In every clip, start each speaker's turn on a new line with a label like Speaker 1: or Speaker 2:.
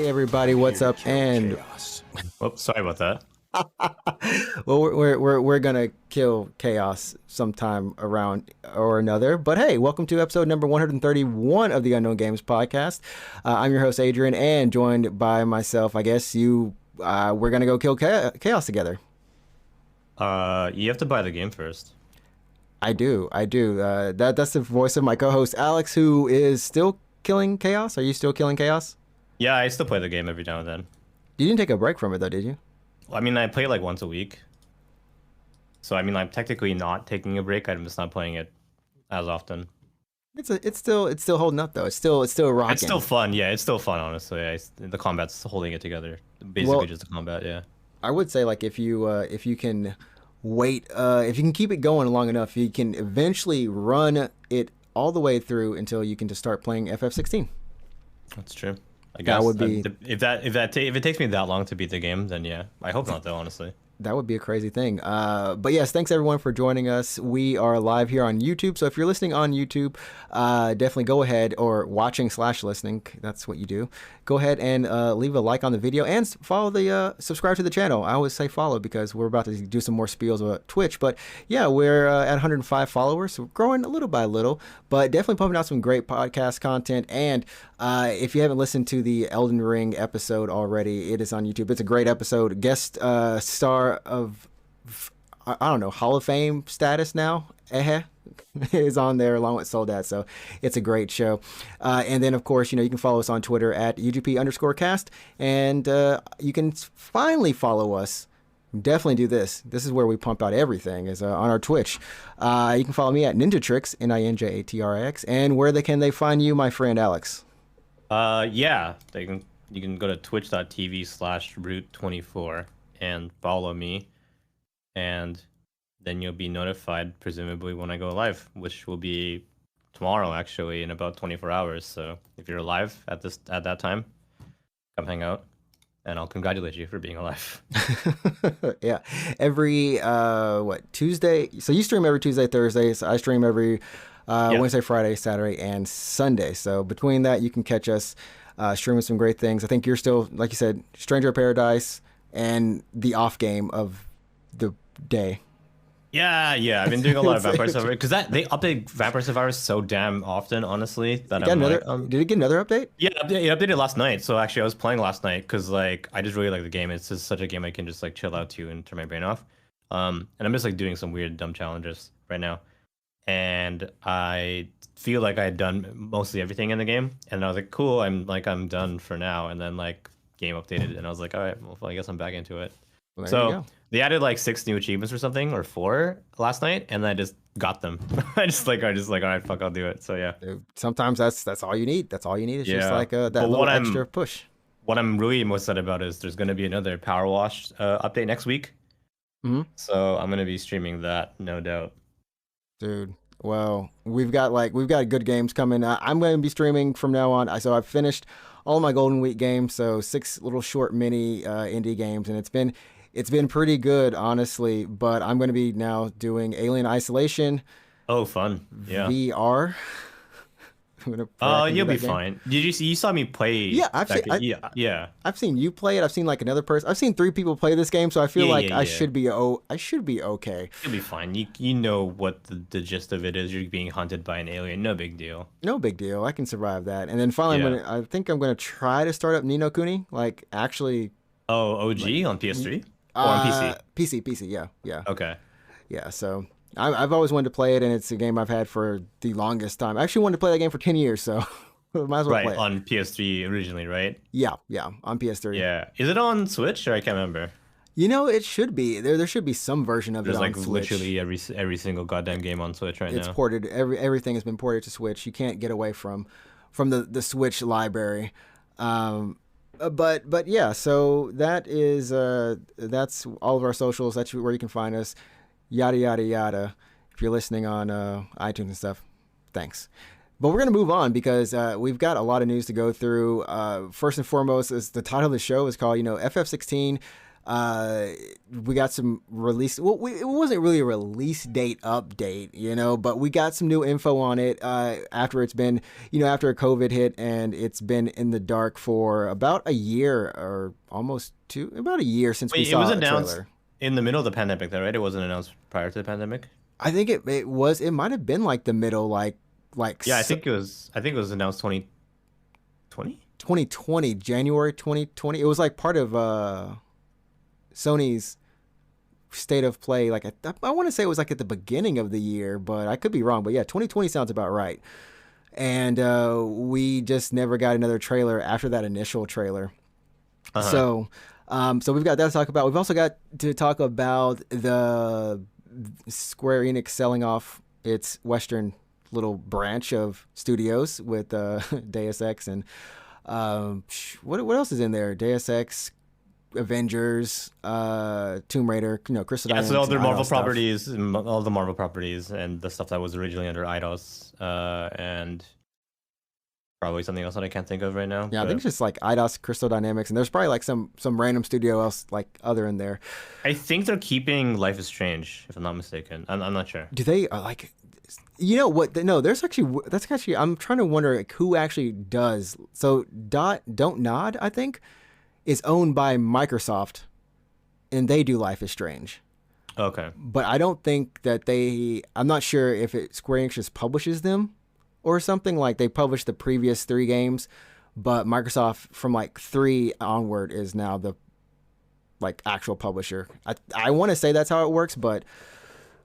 Speaker 1: Everybody, what's up? And
Speaker 2: whoops, sorry about that.
Speaker 1: well, we're gonna kill chaos sometime around or another. But hey, welcome to episode number 131 of the Unknown Games podcast. I'm your host Adrian, and joined by myself. I guess we're gonna go kill chaos together.
Speaker 2: You have to buy the game first.
Speaker 1: I do. That's the voice of my co-host Alex, who is still killing chaos. Are you still killing chaos?
Speaker 2: Yeah, I still play the game every now and then.
Speaker 1: You didn't take a break from it though, did you?
Speaker 2: I mean, I play like once a week. So I mean, I'm technically not taking a break. I'm just not playing it as often.
Speaker 1: It's still holding up though. It's still rocking.
Speaker 2: It's still fun. Yeah, it's still fun. Honestly, the combat's holding it together. Basically, just the combat. Yeah.
Speaker 1: I would say like if you can wait, if you can keep it going long enough, you can eventually run it all the way through until you can just start playing FF16.
Speaker 2: That's true. I guess
Speaker 1: that would be
Speaker 2: if it takes me that long to beat the game, then yeah. I hope not though, honestly.
Speaker 1: That would be a crazy thing. But yes, thanks everyone for joining us. We are live here on YouTube. So if you're listening on YouTube, definitely go ahead, or watching/listening, that's what you do. Go ahead and leave a like on the video and follow subscribe to the channel. I always say follow because we're about to do some more spiels about Twitch. But yeah, we're at 105 followers, so we're growing a little by little, but definitely pumping out some great podcast content. And if you haven't listened to the Elden Ring episode already, it is on YouTube. It's a great episode. Guest star of, I don't know, Hall of Fame status now, is on there along with Soldat, so it's a great show. And then of course, you can follow us on Twitter at UGP_cast, and you can finally follow us. Definitely do this. This is where we pump out everything, is on our Twitch. You can follow me at NinjaTrix, NinjaTrix, and where can they find you, my friend Alex?
Speaker 2: Yeah, you can go to twitch.tv/root24 and follow me, and then you'll be notified presumably when I go live, which will be tomorrow actually, in about 24 hours. So if you're alive at that time, come hang out, and I'll congratulate you for being alive.
Speaker 1: Yeah, every Tuesday. So you stream every Tuesday, Thursday. So I stream every Wednesday, Friday, Saturday, and Sunday. So between that, you can catch us streaming some great things. I think you're still, like you said, Stranger of Paradise and the off game of the day.
Speaker 2: Yeah, I've been doing a lot of Vampire Survivors because they update Vampire Survivors so damn often, honestly. That
Speaker 1: did it get another update?
Speaker 2: Yeah, it updated last night. So actually, I was playing last night because I just really like the game. It's just such a game I can just chill out to and turn my brain off. And I'm just doing some weird dumb challenges right now, and I feel like I had done mostly everything in the game, and I was like, cool, I'm done for now. And then game updated, and I was like, all right, well, I guess I'm back into it.
Speaker 1: Well,
Speaker 2: so they added 6 new achievements or something, or 4 last night, and I just got them. I just all right, fuck, I'll do it. So yeah.
Speaker 1: Sometimes that's all you need. That's all you need. It's just that little extra push.
Speaker 2: What I'm really most excited about is there's going to be another Power Wash update next week.
Speaker 1: Mm-hmm.
Speaker 2: So I'm going to be streaming that, no doubt.
Speaker 1: Dude, well, we've got good games coming. I'm going to be streaming from now on. So I've finished all my Golden Week games, so 6 little short mini indie games, and it's been pretty good, honestly. But I'm going to be now doing Alien Isolation.
Speaker 2: Oh, fun! Yeah.
Speaker 1: VR.
Speaker 2: You'll be fine. You saw me play?
Speaker 1: Yeah, I've seen you play it. I've seen another person. I've seen 3 people play this game, so I feel I should be okay.
Speaker 2: You'll be fine. You know what the gist of it is. You're being hunted by an alien. No big deal.
Speaker 1: No big deal. I can survive that. And then finally, I think I'm going to try to start up Ni no Kuni. Actually.
Speaker 2: Oh, OG on PS3 or on PC?
Speaker 1: PC. Yeah.
Speaker 2: Okay.
Speaker 1: Yeah. So. I've always wanted to play it, and it's a game I've had for the longest time. I actually wanted to play that game for 10 years, so might as well play it.
Speaker 2: On PS3 originally, right?
Speaker 1: Yeah, on PS3.
Speaker 2: Yeah. Is it on Switch, or I can't remember?
Speaker 1: It should be. There should be some version of it on Switch.
Speaker 2: There's literally every single goddamn game on Switch right now.
Speaker 1: It's ported. Everything has been ported to Switch. You can't get away from the Switch library. But yeah, so that's all of our socials. That's where you can find us. Yada yada yada. If you're listening on iTunes and stuff, thanks. But we're gonna move on because we've got a lot of news to go through. First and foremost, is the title of the show is called FF16. We got some release. Well, it wasn't really a release date update, but we got some new info on it after it's been, after COVID hit and it's been in the dark for about a year or about a year since we saw
Speaker 2: it was
Speaker 1: a
Speaker 2: announced
Speaker 1: trailer.
Speaker 2: In the middle of the pandemic, though, right? It wasn't announced prior to the pandemic.
Speaker 1: I think it was. It might have been like the middle, like
Speaker 2: Yeah, I think it was announced 2020.
Speaker 1: 2020, January 2020. It was like part of Sony's state of play. Like I want to say it was like at the beginning of the year, but I could be wrong. But yeah, 2020 sounds about right. And we just never got another trailer after that initial trailer. So we've got that to talk about. We've also got to talk about the Square-Enix selling off its Western little branch of studios with Deus Ex and what else is in there? Deus Ex, Avengers, Tomb Raider, Crystal Dynamics.
Speaker 2: So all the Marvel properties, all the Marvel properties, and the stuff that was originally under Eidos, and probably something else that I can't think of right now.
Speaker 1: Yeah, I think it's just like Eidos, Crystal Dynamics, and there's probably like some random studio else like other in there.
Speaker 2: I think they're keeping Life is Strange, if I'm not mistaken. I'm not sure.
Speaker 1: Do they like? What? No, that's actually. I'm trying to wonder like, who actually does. So Don't Nod, I think, is owned by Microsoft, and they do Life is Strange.
Speaker 2: Okay.
Speaker 1: But I don't think that I'm not sure if Square Enix just publishes them or something. Like they published the previous 3 games, but Microsoft from like 3 onward is now the like actual publisher. I want to say that's how it works, but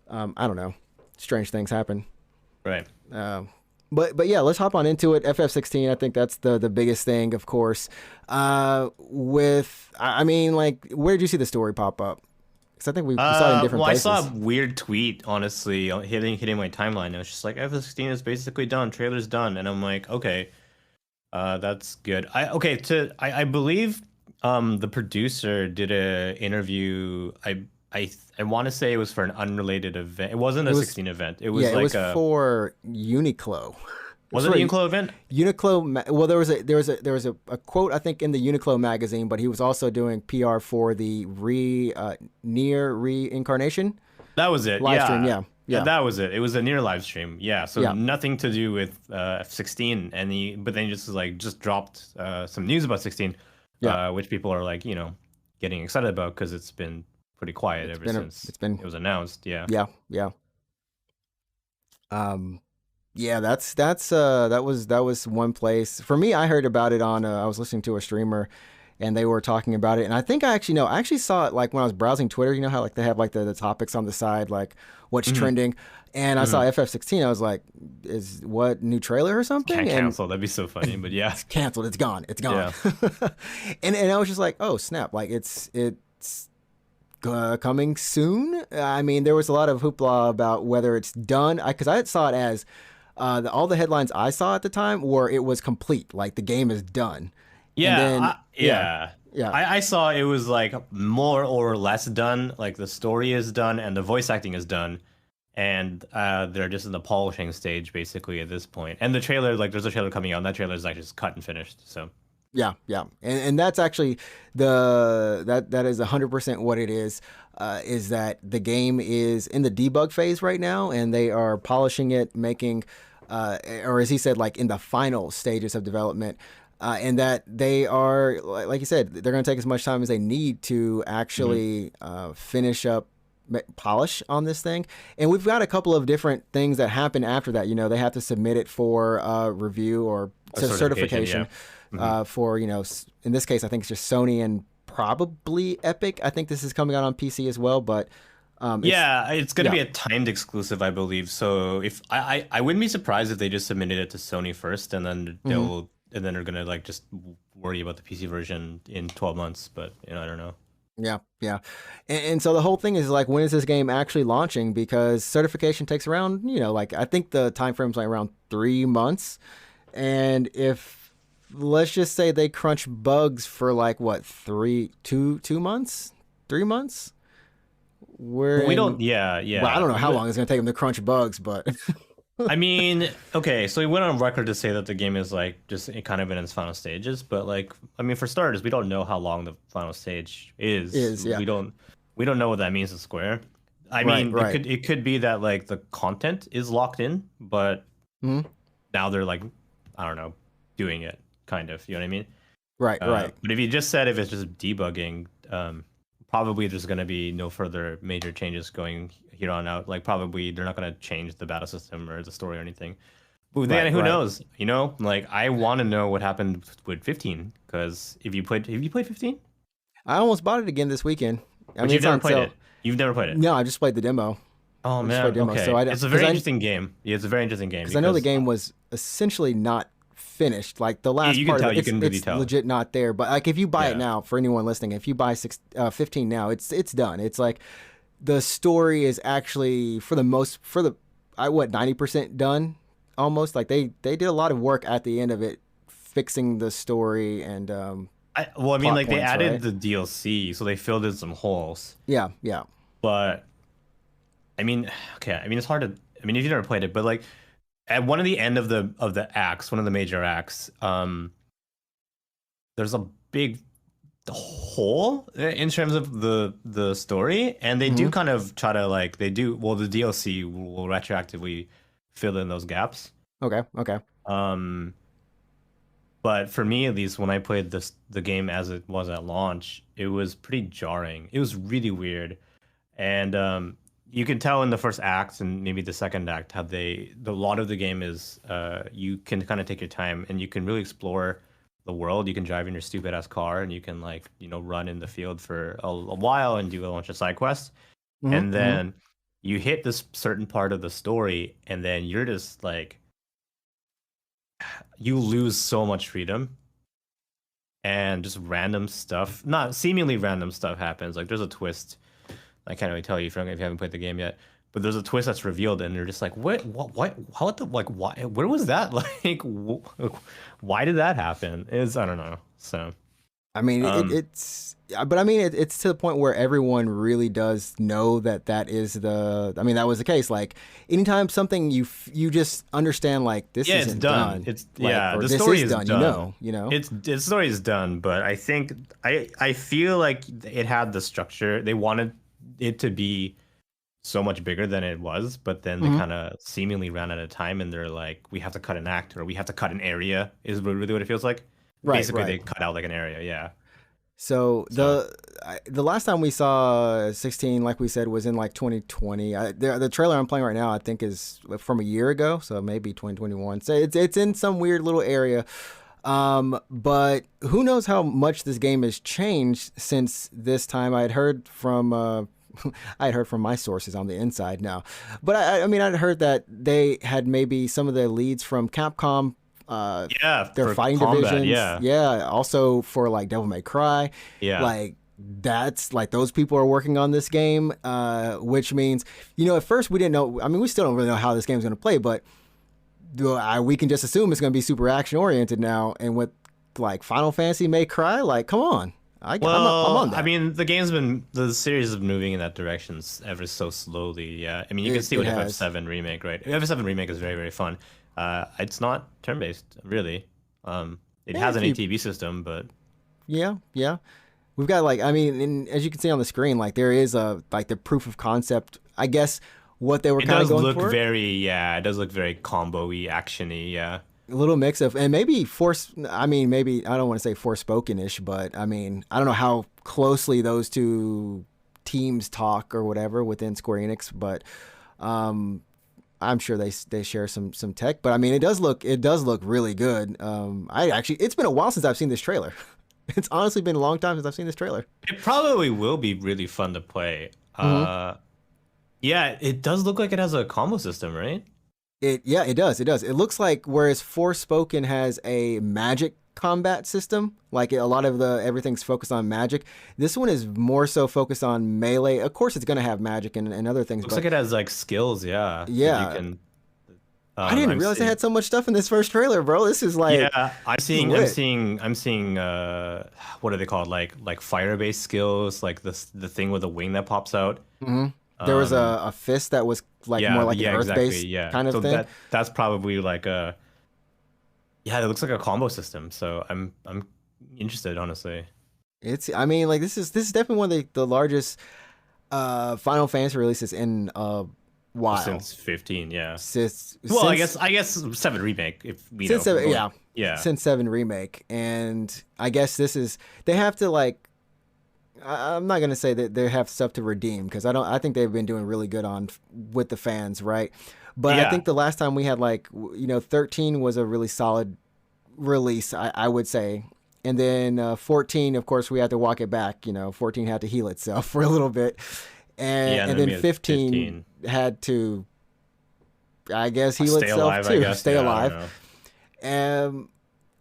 Speaker 1: I don't know. Strange things happen.
Speaker 2: Right.
Speaker 1: But yeah, let's hop on into it. FF16, I think that's the biggest thing, of course. Where did you see the story pop up? Because I think we saw it in different places.
Speaker 2: I saw a weird tweet, honestly, hitting my timeline. It was just like, FF16 is basically done. Trailer's done. And I'm like, okay, that's good. I believe the producer did an interview. I want to say it was for an unrelated event. It wasn't a 16 event. It was
Speaker 1: it was for Uniqlo.
Speaker 2: Was it the Uniqlo event?
Speaker 1: Uniqlo. Well, there was a quote I think in the Uniqlo magazine, but he was also doing PR for the Nier reincarnation.
Speaker 2: That was it.
Speaker 1: Live stream. Yeah.
Speaker 2: That was it. It was a Nier live stream. Yeah. So nothing to do with F16. But then he just dropped some news about 16, which people are like getting excited about because it's been pretty quiet ever since it was announced. Yeah. That was one place for me. I heard about it on I was listening to a streamer and they were talking about it, and I think I actually saw it like when I was browsing Twitter. How like they have like the topics on the side, like what's trending, and I saw FF16. I was like, is what new trailer or something? Can't cancel. That'd be so funny, but yeah.
Speaker 1: It's canceled. It's gone. Yeah. and I was just like, oh snap, like it's coming soon. I mean, there was a lot of hoopla about whether it's done, because I saw it as all the headlines I saw at the time were it was complete, like the game is done.
Speaker 2: Yeah, I saw it was like more or less done, like the story is done and the voice acting is done, and they're just in the polishing stage basically at this point. And the trailer, like there's a trailer coming out, and that trailer is like just cut and finished. So
Speaker 1: yeah, and that's actually that is 100% what it is that the game is in the debug phase right now, and they are polishing it, making or as he said, like in the final stages of development, and that they are, like you said, they're going to take as much time as they need to actually finish up, polish on this thing. And we've got a couple of different things that happen after that. They have to submit it for review or certification. For in this case I think it's just Sony and probably Epic. I think this is coming out on PC as well, but
Speaker 2: it's going to be a timed exclusive, I believe. So if I wouldn't be surprised if they just submitted it to Sony first, and then they're going to like just worry about the PC version in 12 months. But I don't know.
Speaker 1: Yeah. And so the whole thing is like, when is this game actually launching? Because certification takes around, like I think the time frame's like around 3 months, and if let's just say they crunch bugs for like what 2 months, 3 months. We're
Speaker 2: We don't.
Speaker 1: in.
Speaker 2: Yeah,
Speaker 1: Well, I
Speaker 2: yeah.
Speaker 1: don't know how long it's gonna take them to crunch bugs, but
Speaker 2: I mean, okay, so he went on record to say that the game is like just kind of in its final stages, but like, I mean, for starters, we don't know how long the final stage is.
Speaker 1: yeah,
Speaker 2: We don't know what that means to Square. I
Speaker 1: right,
Speaker 2: mean, it
Speaker 1: right.
Speaker 2: could be that like the content is locked in, but
Speaker 1: Mhm.
Speaker 2: now they're like, I don't know, doing it kind of. You know what I mean?
Speaker 1: Right, right.
Speaker 2: But if you just said if it's just debugging, probably there's going to be no further major changes going here on out. Like probably they're not going to change the battle system or the story or anything. But then
Speaker 1: Right,
Speaker 2: who
Speaker 1: right.
Speaker 2: knows? You know, like I want to know what happened with 15 because have you played 15?
Speaker 1: I almost bought it again this weekend. I
Speaker 2: But
Speaker 1: mean,
Speaker 2: you've
Speaker 1: it's
Speaker 2: never
Speaker 1: on
Speaker 2: played
Speaker 1: sale.
Speaker 2: it. You've never played it.
Speaker 1: No, I just played the demo.
Speaker 2: Oh
Speaker 1: I just played
Speaker 2: man,
Speaker 1: demo. So
Speaker 2: okay.
Speaker 1: I don't
Speaker 2: It's a
Speaker 1: because
Speaker 2: very interesting game. Yeah, it's a very interesting game
Speaker 1: I know the
Speaker 2: because
Speaker 1: game was essentially not finished. Like the last
Speaker 2: you can
Speaker 1: part of
Speaker 2: tell,
Speaker 1: it,
Speaker 2: you can really
Speaker 1: it's
Speaker 2: tell.
Speaker 1: legit not there. But like if you buy it
Speaker 2: Yeah.
Speaker 1: now, for anyone listening, if you buy 15 now, it's done. It's like the story is actually for the I what 90% done almost. Like they did a lot of work at the end of it, fixing the story and
Speaker 2: Well, I mean,
Speaker 1: plot
Speaker 2: like they
Speaker 1: points.
Speaker 2: added
Speaker 1: Right?
Speaker 2: the DLC, so they filled in some holes.
Speaker 1: Yeah, yeah.
Speaker 2: But I mean, okay, I mean it's hard to. I mean, if you've never played it, but like at one of the end of the acts, one of the major acts, there's a big hole in terms of the story, and they do
Speaker 1: Hmm.
Speaker 2: kind of try to like they do. Well, the DLC will retroactively fill in those gaps.
Speaker 1: Okay, okay.
Speaker 2: Um, but for me, at least, when I played the game as it was at launch, it was pretty jarring. It was really weird, and you can tell in the first act and maybe the second act how the lot of the game is you can kind of take your time and you can really explore the world. You can drive in your stupid ass car and you can like run in the field for a while and do a bunch of side quests,
Speaker 1: Hmm.
Speaker 2: and
Speaker 1: Hmm.
Speaker 2: then you hit this certain part of the story, and then you're just like you lose so much freedom and just random stuff, not seemingly random stuff happens. Like there's a twist. I can't really tell you if you haven't played the game yet, but there's a twist that's revealed, and you're just like, what, how the like, why, where was that? Like, why did that happen? I don't know. So,
Speaker 1: I mean,
Speaker 2: um,
Speaker 1: but I mean, it's to the point where everyone really does know that is I mean, that was the case. Like, anytime something you just understand, like, this
Speaker 2: yeah, it's
Speaker 1: isn't
Speaker 2: done.
Speaker 1: done,
Speaker 2: it's
Speaker 1: like,
Speaker 2: yeah,
Speaker 1: or
Speaker 2: the
Speaker 1: this
Speaker 2: story
Speaker 1: is
Speaker 2: is
Speaker 1: done,
Speaker 2: done.
Speaker 1: you know?
Speaker 2: It's the story is done, but I think I feel like it had the structure. They wanted it to be so much bigger than it was, but then they
Speaker 1: Hmm.
Speaker 2: kind of seemingly ran out of time, and they're like, we have to cut an act or we have to cut an area. Is really what it feels like.
Speaker 1: Right,
Speaker 2: Basically, they
Speaker 1: right.
Speaker 2: cut out like an area. Yeah.
Speaker 1: So
Speaker 2: So
Speaker 1: the last time we saw 16, like we said, was in like 2020. The trailer I'm playing right now, I think, is from a year ago, so maybe 2021. So it's in some weird little area. But who knows how much this game has changed since this time. I had heard from I had heard from my sources on the inside now, but I mean I'd heard that they had maybe some of the leads from Capcom,
Speaker 2: yeah,
Speaker 1: their
Speaker 2: for
Speaker 1: fighting
Speaker 2: combat.
Speaker 1: divisions,
Speaker 2: Yeah,
Speaker 1: yeah, also for like Devil May Cry,
Speaker 2: yeah.
Speaker 1: like that's like those people are working on this game, which means at first we didn't know. I mean, we still don't really know how this game's going to play, but we can just assume it's going to be super action oriented now. And with like Final Fantasy May Cry, like come on, I'm
Speaker 2: Well,
Speaker 1: on
Speaker 2: I
Speaker 1: that.
Speaker 2: mean, the series is moving in that direction ever so slowly. Yeah, I mean, you can see
Speaker 1: It
Speaker 2: with
Speaker 1: has.
Speaker 2: FF7 remake, right? FF7 remake is very, very fun. It's not turn-based, really. It
Speaker 1: Yeah,
Speaker 2: has
Speaker 1: if
Speaker 2: an
Speaker 1: you
Speaker 2: ATB system, but
Speaker 1: yeah. We've got like I mean, as you can see on the screen, like there is a like the proof of concept. I guess what they were
Speaker 2: it
Speaker 1: kind of
Speaker 2: does
Speaker 1: going
Speaker 2: look
Speaker 1: for.
Speaker 2: it does look very combo-y, action-y. Yeah.
Speaker 1: A little mix of and maybe force I mean maybe I don't want to say forspoken-ish, but I mean I don't know how closely those two teams talk or whatever within Square-Enix, but um I'm sure they share some tech, but I mean it does look really good. I actually it's been a while since I've seen this trailer. It's honestly been a long time since I've seen this trailer.
Speaker 2: It probably will be really fun to play.
Speaker 1: Hmm.
Speaker 2: Yeah, it does look like it has a combo system, right?
Speaker 1: It does. It does. It looks like whereas Forspoken has a magic combat system, like a lot of the everything's focused on magic. This one is more so focused on melee. Of course, it's going to have magic and other things,
Speaker 2: Looks
Speaker 1: but
Speaker 2: like it has like skills, yeah, that you
Speaker 1: yeah,
Speaker 2: can.
Speaker 1: I didn't
Speaker 2: I'm
Speaker 1: realize they
Speaker 2: seeing,
Speaker 1: had so much stuff in this first trailer, bro. This is like
Speaker 2: yeah, I'm
Speaker 1: this is
Speaker 2: seeing, I'm
Speaker 1: lit.
Speaker 2: seeing, I'm seeing. What are they called? Like fire-based skills, like the thing with a wing that pops out.
Speaker 1: Hmm. There was
Speaker 2: Um,
Speaker 1: a fist that was like more
Speaker 2: yeah,
Speaker 1: like an
Speaker 2: yeah, exactly,
Speaker 1: earth-based
Speaker 2: yeah.
Speaker 1: kind of
Speaker 2: So
Speaker 1: thing.
Speaker 2: that's probably like a, yeah, it looks like a combo system. So I'm interested, honestly.
Speaker 1: It's I mean like this is definitely one of the largest Final Fantasy releases in a while.
Speaker 2: Since 15, yeah.
Speaker 1: Since
Speaker 2: Well,
Speaker 1: since
Speaker 2: I guess 7 remake, if we
Speaker 1: since
Speaker 2: know we're
Speaker 1: seven,
Speaker 2: going.
Speaker 1: yeah,
Speaker 2: Yeah.
Speaker 1: since 7 remake, and I guess this is they have to like I'm not gonna say that they have stuff to redeem because I think they've been doing really good on with the fans, right? But I
Speaker 2: Yeah.
Speaker 1: think the last time we had like 13 was a really solid release, I would say. And then 14, of course, we had to walk it back. 14 had to heal itself for a little bit,
Speaker 2: Yeah, and
Speaker 1: and
Speaker 2: then
Speaker 1: then
Speaker 2: we had
Speaker 1: 15
Speaker 2: 15.
Speaker 1: had to, I guess, heal
Speaker 2: Stay
Speaker 1: itself
Speaker 2: alive, I
Speaker 1: too,
Speaker 2: guess.
Speaker 1: stay
Speaker 2: Yeah, I don't
Speaker 1: alive.
Speaker 2: know.
Speaker 1: Um,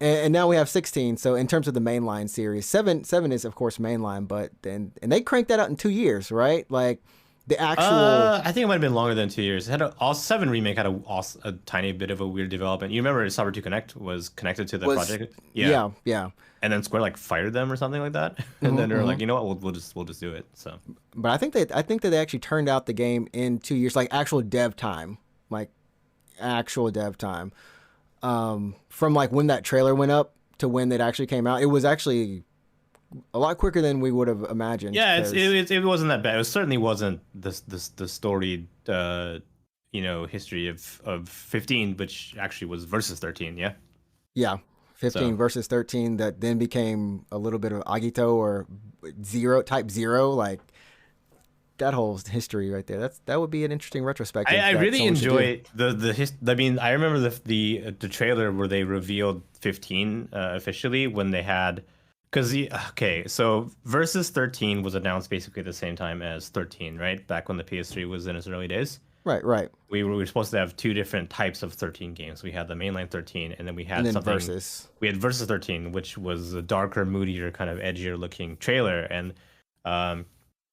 Speaker 1: and now we have 16. So in terms of the mainline series, seven is of course mainline, but then and they cranked that out in 2 years, right? Like the actual
Speaker 2: I think it might have been longer than 2 years. It had all 7 remake had a tiny bit of a weird development. You remember Cyber 2 Connect was connected to the
Speaker 1: was
Speaker 2: project? Yeah.
Speaker 1: yeah, yeah.
Speaker 2: And then Square like fired them or something like that. And
Speaker 1: Hmm.
Speaker 2: then they're
Speaker 1: Hmm.
Speaker 2: like, you know what, we'll just do it. So
Speaker 1: But I think that they actually turned out the game in 2 years, like actual dev time, like actual dev time. From like when that trailer went up to when it actually came out, it was actually a lot quicker than we would have imagined.
Speaker 2: yeah,
Speaker 1: Because
Speaker 2: it wasn't that bad. It certainly wasn't the storied history of 15, which actually was versus 13. Yeah.
Speaker 1: yeah, 15
Speaker 2: So
Speaker 1: versus 13 that then became a little bit of Agito or zero type zero, like that whole history right there. That would be an interesting retrospective
Speaker 2: I
Speaker 1: that
Speaker 2: really
Speaker 1: someone should do.
Speaker 2: enjoy I mean, I remember the trailer where they revealed 15 officially when they had because okay, so Versus 13 was announced basically at the same time as 13, right? Back when the PS3 was in its early days.
Speaker 1: Right, right.
Speaker 2: We were supposed to have two different types of 13 games. We had the mainline 13, and then we
Speaker 1: And
Speaker 2: had
Speaker 1: then
Speaker 2: something.
Speaker 1: versus.
Speaker 2: We had Versus 13, which was a darker, moodier, kind of edgier looking trailer, and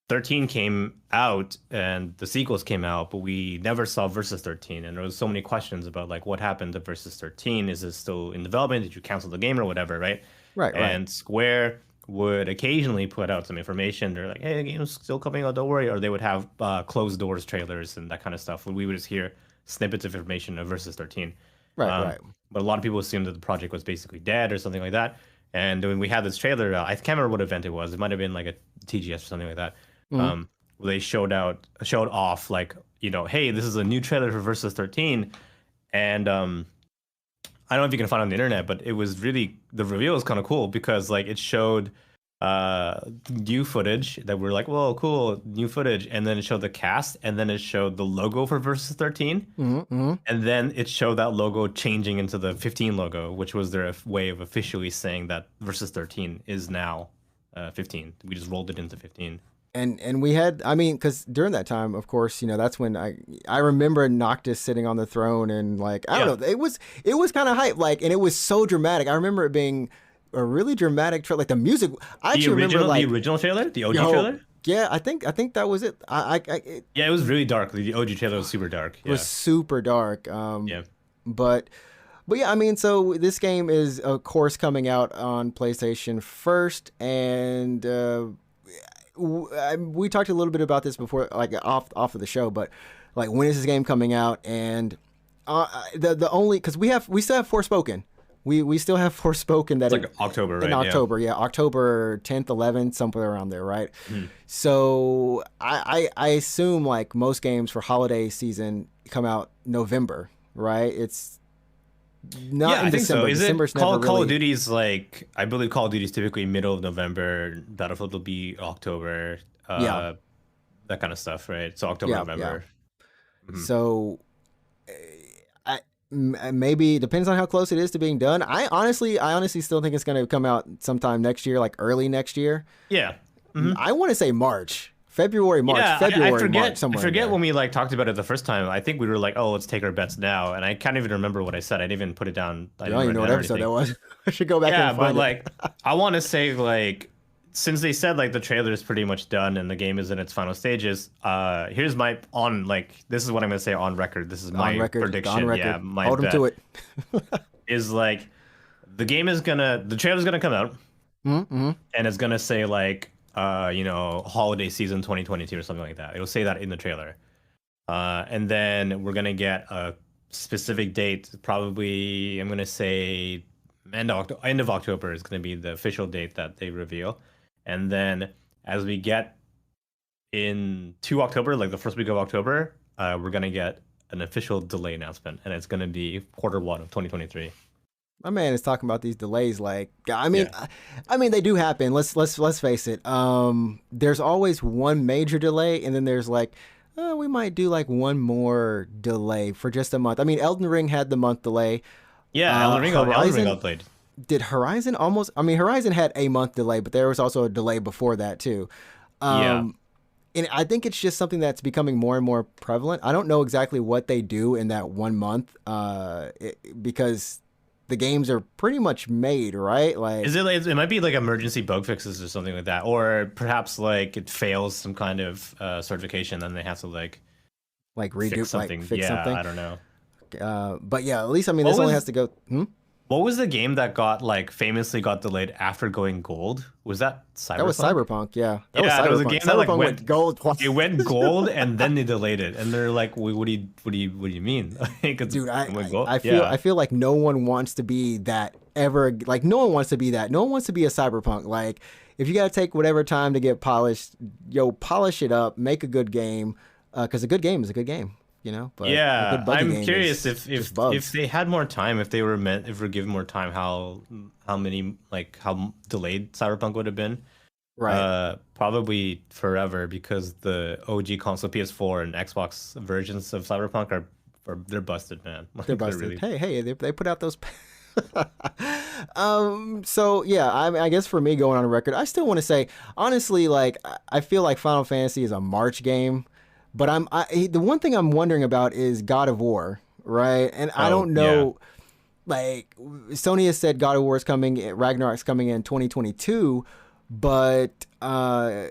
Speaker 2: 13 came out, and the sequels came out, but we never saw Versus 13, and there was so many questions about like what happened to Versus 13. Is it still in development? Did you cancel the game or whatever, right?
Speaker 1: Right, right.
Speaker 2: And Square would occasionally put out some information. They're like, "Hey, the game's still coming out. Don't worry." Or they would have closed doors trailers and that kind of stuff. We would just hear snippets of information of Versus 13.
Speaker 1: Right,
Speaker 2: Um,
Speaker 1: right.
Speaker 2: but a lot of people assumed that the project was basically dead or something like that. And when we had this trailer, I can't remember what event it was. It might have been like a TGS or something like that.
Speaker 1: Mhm.
Speaker 2: Where they showed off like, hey, this is a new trailer for Versus 13, and I don't know if you can find it on the internet, but it was really the reveal was kind of cool because like it showed new footage that we're like, whoa, cool, new footage, and then it showed the cast, and then it showed the logo for Versus 13,
Speaker 1: Mhm. Mhm.
Speaker 2: and then it showed that logo changing into the 15 logo, which was their way of officially saying that Versus 13 is now 15. We just rolled it into 15.
Speaker 1: And we had, I mean, because during that time, of course, that's when I remember Noctis sitting on the throne and like I
Speaker 2: Yeah.
Speaker 1: don't know, it was kind of hype, like, and it was so dramatic. I remember it being a really dramatic trailer, like the music. I
Speaker 2: The
Speaker 1: actually remember
Speaker 2: original,
Speaker 1: like
Speaker 2: the original trailer, the OG
Speaker 1: yo,
Speaker 2: trailer.
Speaker 1: yeah, I think that was it. It
Speaker 2: Yeah, it was really dark. The OG trailer was super dark. Yeah,
Speaker 1: was super dark.
Speaker 2: yeah.
Speaker 1: But yeah, I mean, so this game is of course coming out on PlayStation first, and we talked a little bit about this before, like off of the show, but like when is this game coming out? And the only because we still have Forspoken, we still have Forspoken that
Speaker 2: It's like October, right?
Speaker 1: in
Speaker 2: Yeah.
Speaker 1: October, yeah, October 10th, 11th, somewhere around there, right?
Speaker 2: Mhm.
Speaker 1: So I assume like most games for holiday season come out November, right? It's not
Speaker 2: Yeah,
Speaker 1: in
Speaker 2: I think
Speaker 1: December.
Speaker 2: so. Is
Speaker 1: December's
Speaker 2: it Call
Speaker 1: never
Speaker 2: Call
Speaker 1: really.
Speaker 2: of Duty's like I believe Call of Duty's typically middle of November. Battlefield will be October.
Speaker 1: Yeah.
Speaker 2: That kind of stuff, right? So October,
Speaker 1: Yeah,
Speaker 2: November. Mhm.
Speaker 1: So maybe it depends on how close it is to being done. I honestly still think it's going to come out sometime next year, like early next year.
Speaker 2: Yeah. Mhm.
Speaker 1: I want to say March, February, March,
Speaker 2: Yeah,
Speaker 1: February,
Speaker 2: I forget.
Speaker 1: March, somewhere.
Speaker 2: I forget when we like talked about it the first time. I think we were like, "Oh, let's take our bets now," and I can't even remember what I said. I didn't even put it down.
Speaker 1: I don't even know what episode that was. I should go back
Speaker 2: Yeah,
Speaker 1: and
Speaker 2: but
Speaker 1: find it.
Speaker 2: like, I want to say like since they said like the trailer is pretty much done and the game is in its final stages, here's my this is what I'm gonna say on record. This is my prediction.
Speaker 1: On record.
Speaker 2: Yeah, my
Speaker 1: Hold him
Speaker 2: bet
Speaker 1: to it.
Speaker 2: is like the trailer's gonna come out,
Speaker 1: Mm-hmm.
Speaker 2: and it's gonna say like holiday season 2022 or something like that. It'll say that in the trailer, and then we're gonna get a specific date. Probably I'm gonna say end of October is gonna be the official date that they reveal. And then as we get into October, like the first week of October, we're going to get an official delay announcement, and it's going to be Q1 of 2023.
Speaker 1: My man is talking about these delays. Like, I mean, they do happen. Let's face it. There's always one major delay, and then there's like, we might do like one more delay for just a month. I mean, Elden Ring had the month delay.
Speaker 2: Yeah, Elden Ring got played.
Speaker 1: Did Horizon almost? I mean, Horizon had a month delay, but there was also a delay before that too. And I think it's just something that's becoming more and more prevalent. I don't know exactly what they do in that 1 month, because the games are pretty much made, right? Like,
Speaker 2: it might be like emergency bug fixes or something like that, or perhaps like it fails some kind of certification, then they have to like
Speaker 1: redo
Speaker 2: fix something.
Speaker 1: Fix something.
Speaker 2: I don't know.
Speaker 1: But yeah, at least I mean, this only has to go.
Speaker 2: What was the game that famously got delayed after going gold? Was that Cyberpunk?
Speaker 1: That was Cyberpunk, yeah.
Speaker 2: That was a game that
Speaker 1: went gold twice.
Speaker 2: It went gold and then they delayed it, and they're like, "What do you mean?"
Speaker 1: Dude, I feel like no one wants to be that ever. Like, no one wants to be that. No one wants to be a Cyberpunk. Like, if you gotta take whatever time to get polished, polish it up, make a good game, because a good game is a good game. But
Speaker 2: yeah, I'm curious if they had more time, if we're given more time, how delayed Cyberpunk would have been.
Speaker 1: Right.
Speaker 2: Probably forever, because the OG console PS4 and Xbox versions of Cyberpunk they're busted, man.
Speaker 1: They're busted. Hey, they put out those. So yeah, I guess for me, going on record, I still want to say honestly, like, I feel like Final Fantasy is a March game. But the one thing I'm wondering about is God of War, right? And I don't know, like, Sony has said God of War is coming, Ragnarok's coming in 2022, but I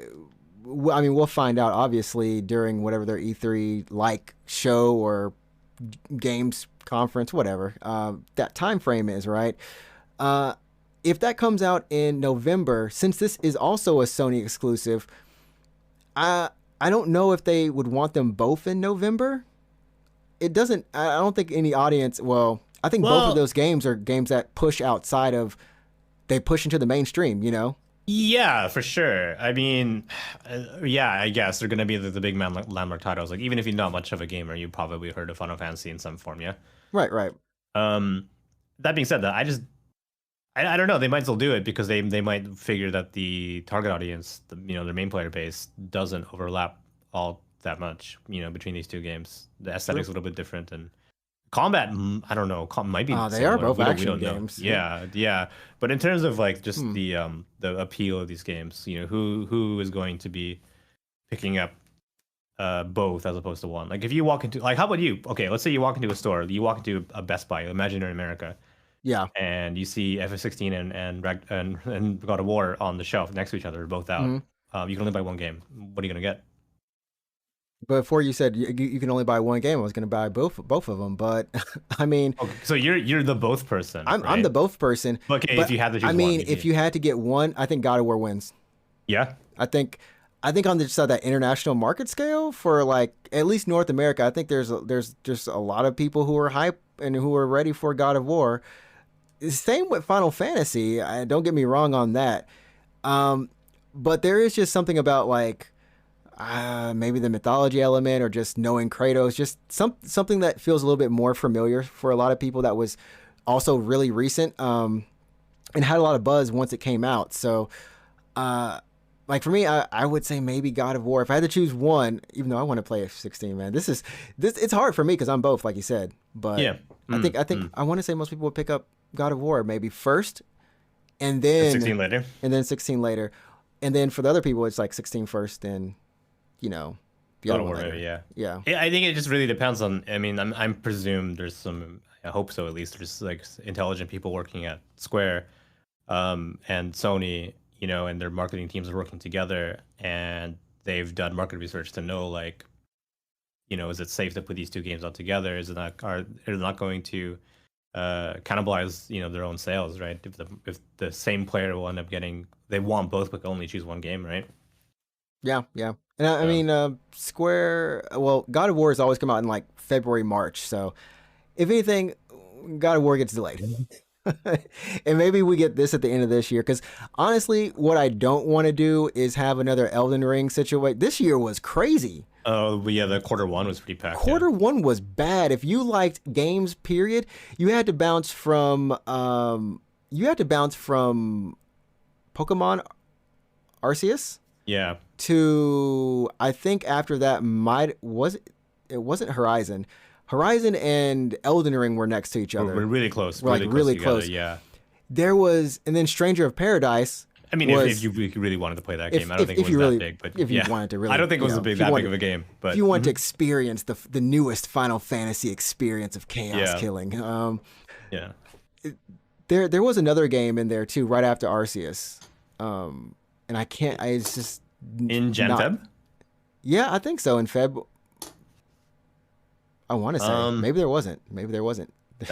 Speaker 1: mean, we'll find out obviously during whatever their E3 like show or games conference, whatever that time frame is, right? If that comes out in November, since this is also a Sony exclusive, I don't know if they would want them both in November. I don't think any audience, I think both of those games are games that push outside of, they push into the mainstream,
Speaker 2: Yeah, for sure. I mean, I guess they're going to be the big landmark titles. Like, even if you're not much of a gamer, you probably heard of Final Fantasy in some form, yeah?
Speaker 1: Right.
Speaker 2: That being said, I don't know. They might still do it because they might figure that the target audience, their main player base, doesn't overlap all that much, between these two games. The aesthetic's a little bit different, and combat, I don't know, might be.
Speaker 1: They are both action games.
Speaker 2: Yeah. But in terms of like just the appeal of these games, who is going to be picking up both as opposed to one? Like, if you walk into, like, how about you? Okay, let's say you walk into a store, you walk into a Best Buy, imagine you're in America.
Speaker 1: Yeah.
Speaker 2: And you see FF16 and God of War on the shelf next to each other, both out. You can only buy one game. What are you gonna get?
Speaker 1: Before you said you can only buy one game, I was gonna buy both of them. But I mean,
Speaker 2: okay, so you're the both person.
Speaker 1: I'm the both person.
Speaker 2: Okay, but if you had to choose
Speaker 1: if you had to get one, I think God of War wins.
Speaker 2: Yeah.
Speaker 1: I think on the that international market scale for, like, at least North America, I think there's just a lot of people who are hype and who are ready for God of War. Same with Final Fantasy. Don't get me wrong on that. But there is just something about, like, maybe the mythology element, or just knowing Kratos, just something that feels a little bit more familiar for a lot of people, that was also really recent, and had a lot of buzz once it came out. So, like, for me, I would say maybe God of War. If I had to choose one, even though I want to play F16, man, this it's hard for me because I'm both, like you said. But yeah. I think I want to say most people would pick up God of War maybe first, and then
Speaker 2: 16 later.
Speaker 1: And then 16 later. And then for the other people, it's like 16 first, and the other one later. Yeah.
Speaker 2: I think it just really depends on. I mean, I'm presume there's some. I hope so, at least. There's like intelligent people working at Square, and Sony. and their marketing teams are working together, and they've done market research to know, like, is it safe to put these two games out together? Is it not, are they not going to cannibalize, their own sales, right? If the same player will end up getting, they want both but can only choose one game, right?
Speaker 1: Yeah, yeah. And I mean, Square. Well, God of War has always come out in like February, March. So if anything, God of War gets delayed. And maybe we get this at the end of this year. Because honestly, what I don't want to do is have another Elden Ring situation. This year was crazy.
Speaker 2: Oh, but yeah, the quarter 1 was pretty packed.
Speaker 1: Quarter 1 was bad. If you liked games, period, you had to bounce from Pokemon Arceus.
Speaker 2: Yeah.
Speaker 1: To, I think after that it wasn't Horizon. Horizon and Elden Ring were next to each other.
Speaker 2: We're really close.
Speaker 1: We're like really close.
Speaker 2: Yeah.
Speaker 1: There was, and then Stranger of Paradise.
Speaker 2: I mean, if you really wanted to play that game, I don't think it was that big. But
Speaker 1: if you wanted to really,
Speaker 2: I don't think it was that big of a game. But
Speaker 1: if you want to experience the newest Final Fantasy experience of chaos killing,
Speaker 2: yeah,
Speaker 1: there was another game in there too, right after Arceus, and it's just
Speaker 2: in Gen-Feb.
Speaker 1: Yeah, I think so. In Feb, I want to say maybe there wasn't.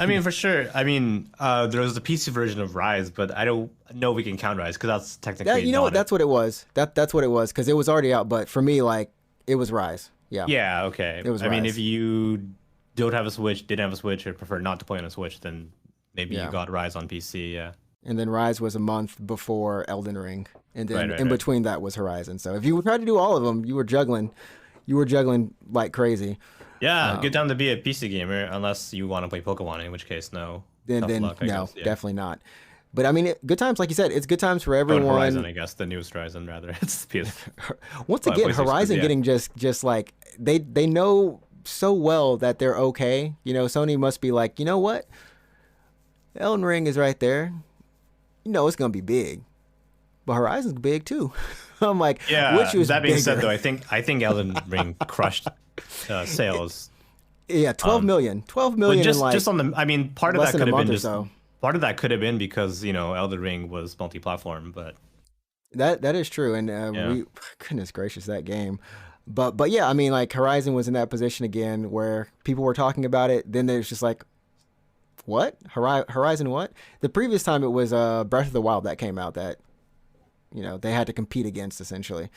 Speaker 2: I mean, for sure. I mean, there was the PC version of Rise, but I don't know if we can count Rise because that's technically.
Speaker 1: You know what? That's what it was. That's what it was because it was already out. But for me, like, it was Rise. Yeah.
Speaker 2: Yeah. Okay.
Speaker 1: It was.
Speaker 2: I mean, if you don't have a Switch, didn't have a Switch, or prefer not to play on a Switch, then maybe you got Rise on PC. Yeah.
Speaker 1: And then Rise was a month before Elden Ring, and then
Speaker 2: Right.
Speaker 1: between that was Horizon. So if you tried to do all of them, you were juggling like crazy.
Speaker 2: Yeah, good time to be a PC gamer unless you want to play Pokemon, in which case, no.
Speaker 1: Then
Speaker 2: luck, I guess. Yeah.
Speaker 1: Definitely not. But I mean, good times, like you said, it's good times for everyone.
Speaker 2: Horizon, I guess, the newest Horizon, rather. It's
Speaker 1: Once again, Horizon getting just like they know so well that they're okay. Sony must be like, you know what? Elden Ring is right there. It's gonna be big, but Horizon's big too. I'm like, which was
Speaker 2: that being
Speaker 1: bigger?
Speaker 2: said, though, I think Elden Ring crushed sales.
Speaker 1: Yeah, 12 million. 12 million.
Speaker 2: Just on the. I mean, part of that could have been just.
Speaker 1: So.
Speaker 2: Part of that could have been because Elden Ring was multi-platform, but
Speaker 1: that is true, and we goodness gracious that game, but yeah, I mean, like Horizon was in that position again where people were talking about it. Then there's just like, what Horizon? What? The previous time it was Breath of the Wild that came out that they had to compete against essentially.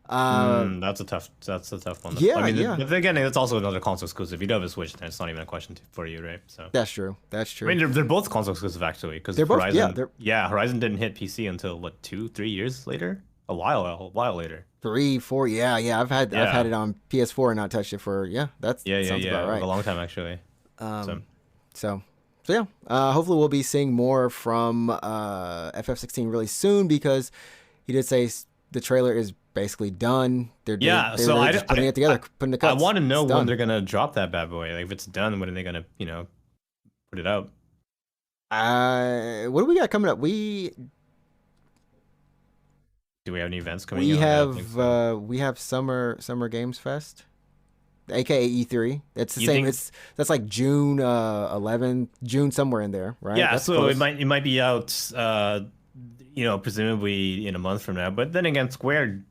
Speaker 2: That's a tough one.
Speaker 1: Yeah,
Speaker 2: I mean, but again, it's also another console exclusive. If you don't have a Switch, then it's not even a question for you, right? So
Speaker 1: that's true.
Speaker 2: I mean, they're both console exclusive actually, because Horizon. Horizon didn't hit PC until what, 2-3 years later? A while later.
Speaker 1: 3, 4, yeah. I've had it on PS4 and not touched it for that sounds about right.
Speaker 2: A long time actually.
Speaker 1: So yeah. Hopefully we'll be seeing more from FF16 really soon because he did say the trailer is basically done. They're just putting it together, putting the cuts.
Speaker 2: I want to know when they're gonna drop that bad boy. Like if it's done, when are they gonna put it out?
Speaker 1: What do we got coming up?
Speaker 2: Do we have any events coming?
Speaker 1: We have Summer Games Fest, aka E3. It's the same. That's like June 11th, June somewhere in there, right?
Speaker 2: Yeah,
Speaker 1: that's
Speaker 2: so
Speaker 1: close.
Speaker 2: it might be out. Presumably in a month from now. But then again, Square,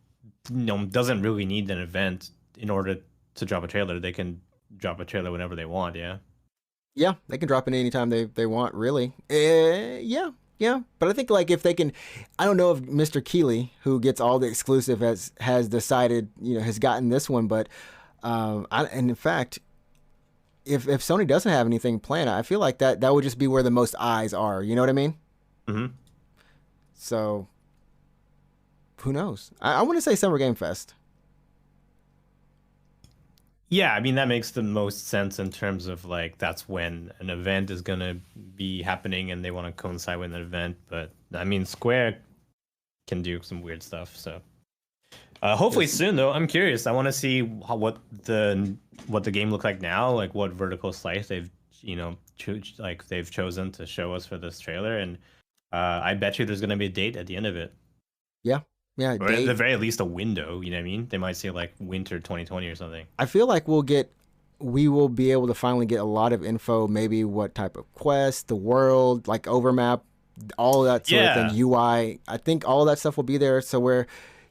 Speaker 2: doesn't really need an event in order to drop a trailer. They can drop a trailer whenever they want. Yeah.
Speaker 1: Yeah, they can drop it anytime they want. Really. Yeah. But I think like if they can, I don't know if Mr. Keeley, who gets all the exclusive, has decided has gotten this one, but and in fact, if Sony doesn't have anything planned, I feel like that would just be where the most eyes are. You know what I mean?
Speaker 2: Mm-hmm.
Speaker 1: So, who knows? I want to say Summer Game Fest.
Speaker 2: Yeah, I mean, that makes the most sense in terms of like that's when an event is going to be happening and they want to coincide with an event. But I mean, Square can do some weird stuff. So hopefully soon, though. I'm curious. I want to see what the game looks like now, like what vertical slice they've they've chosen to show us for this trailer. And I bet you there's going to be a date at the end of it.
Speaker 1: Yeah.
Speaker 2: Or at the very least a window, you know what I mean? They might say like winter 2020 or something.
Speaker 1: I feel like we will be able to finally get a lot of info, maybe what type of quest, the world, like overmap, all that sort of thing,
Speaker 2: Yeah.
Speaker 1: UI. I think all that stuff will be there. So we're,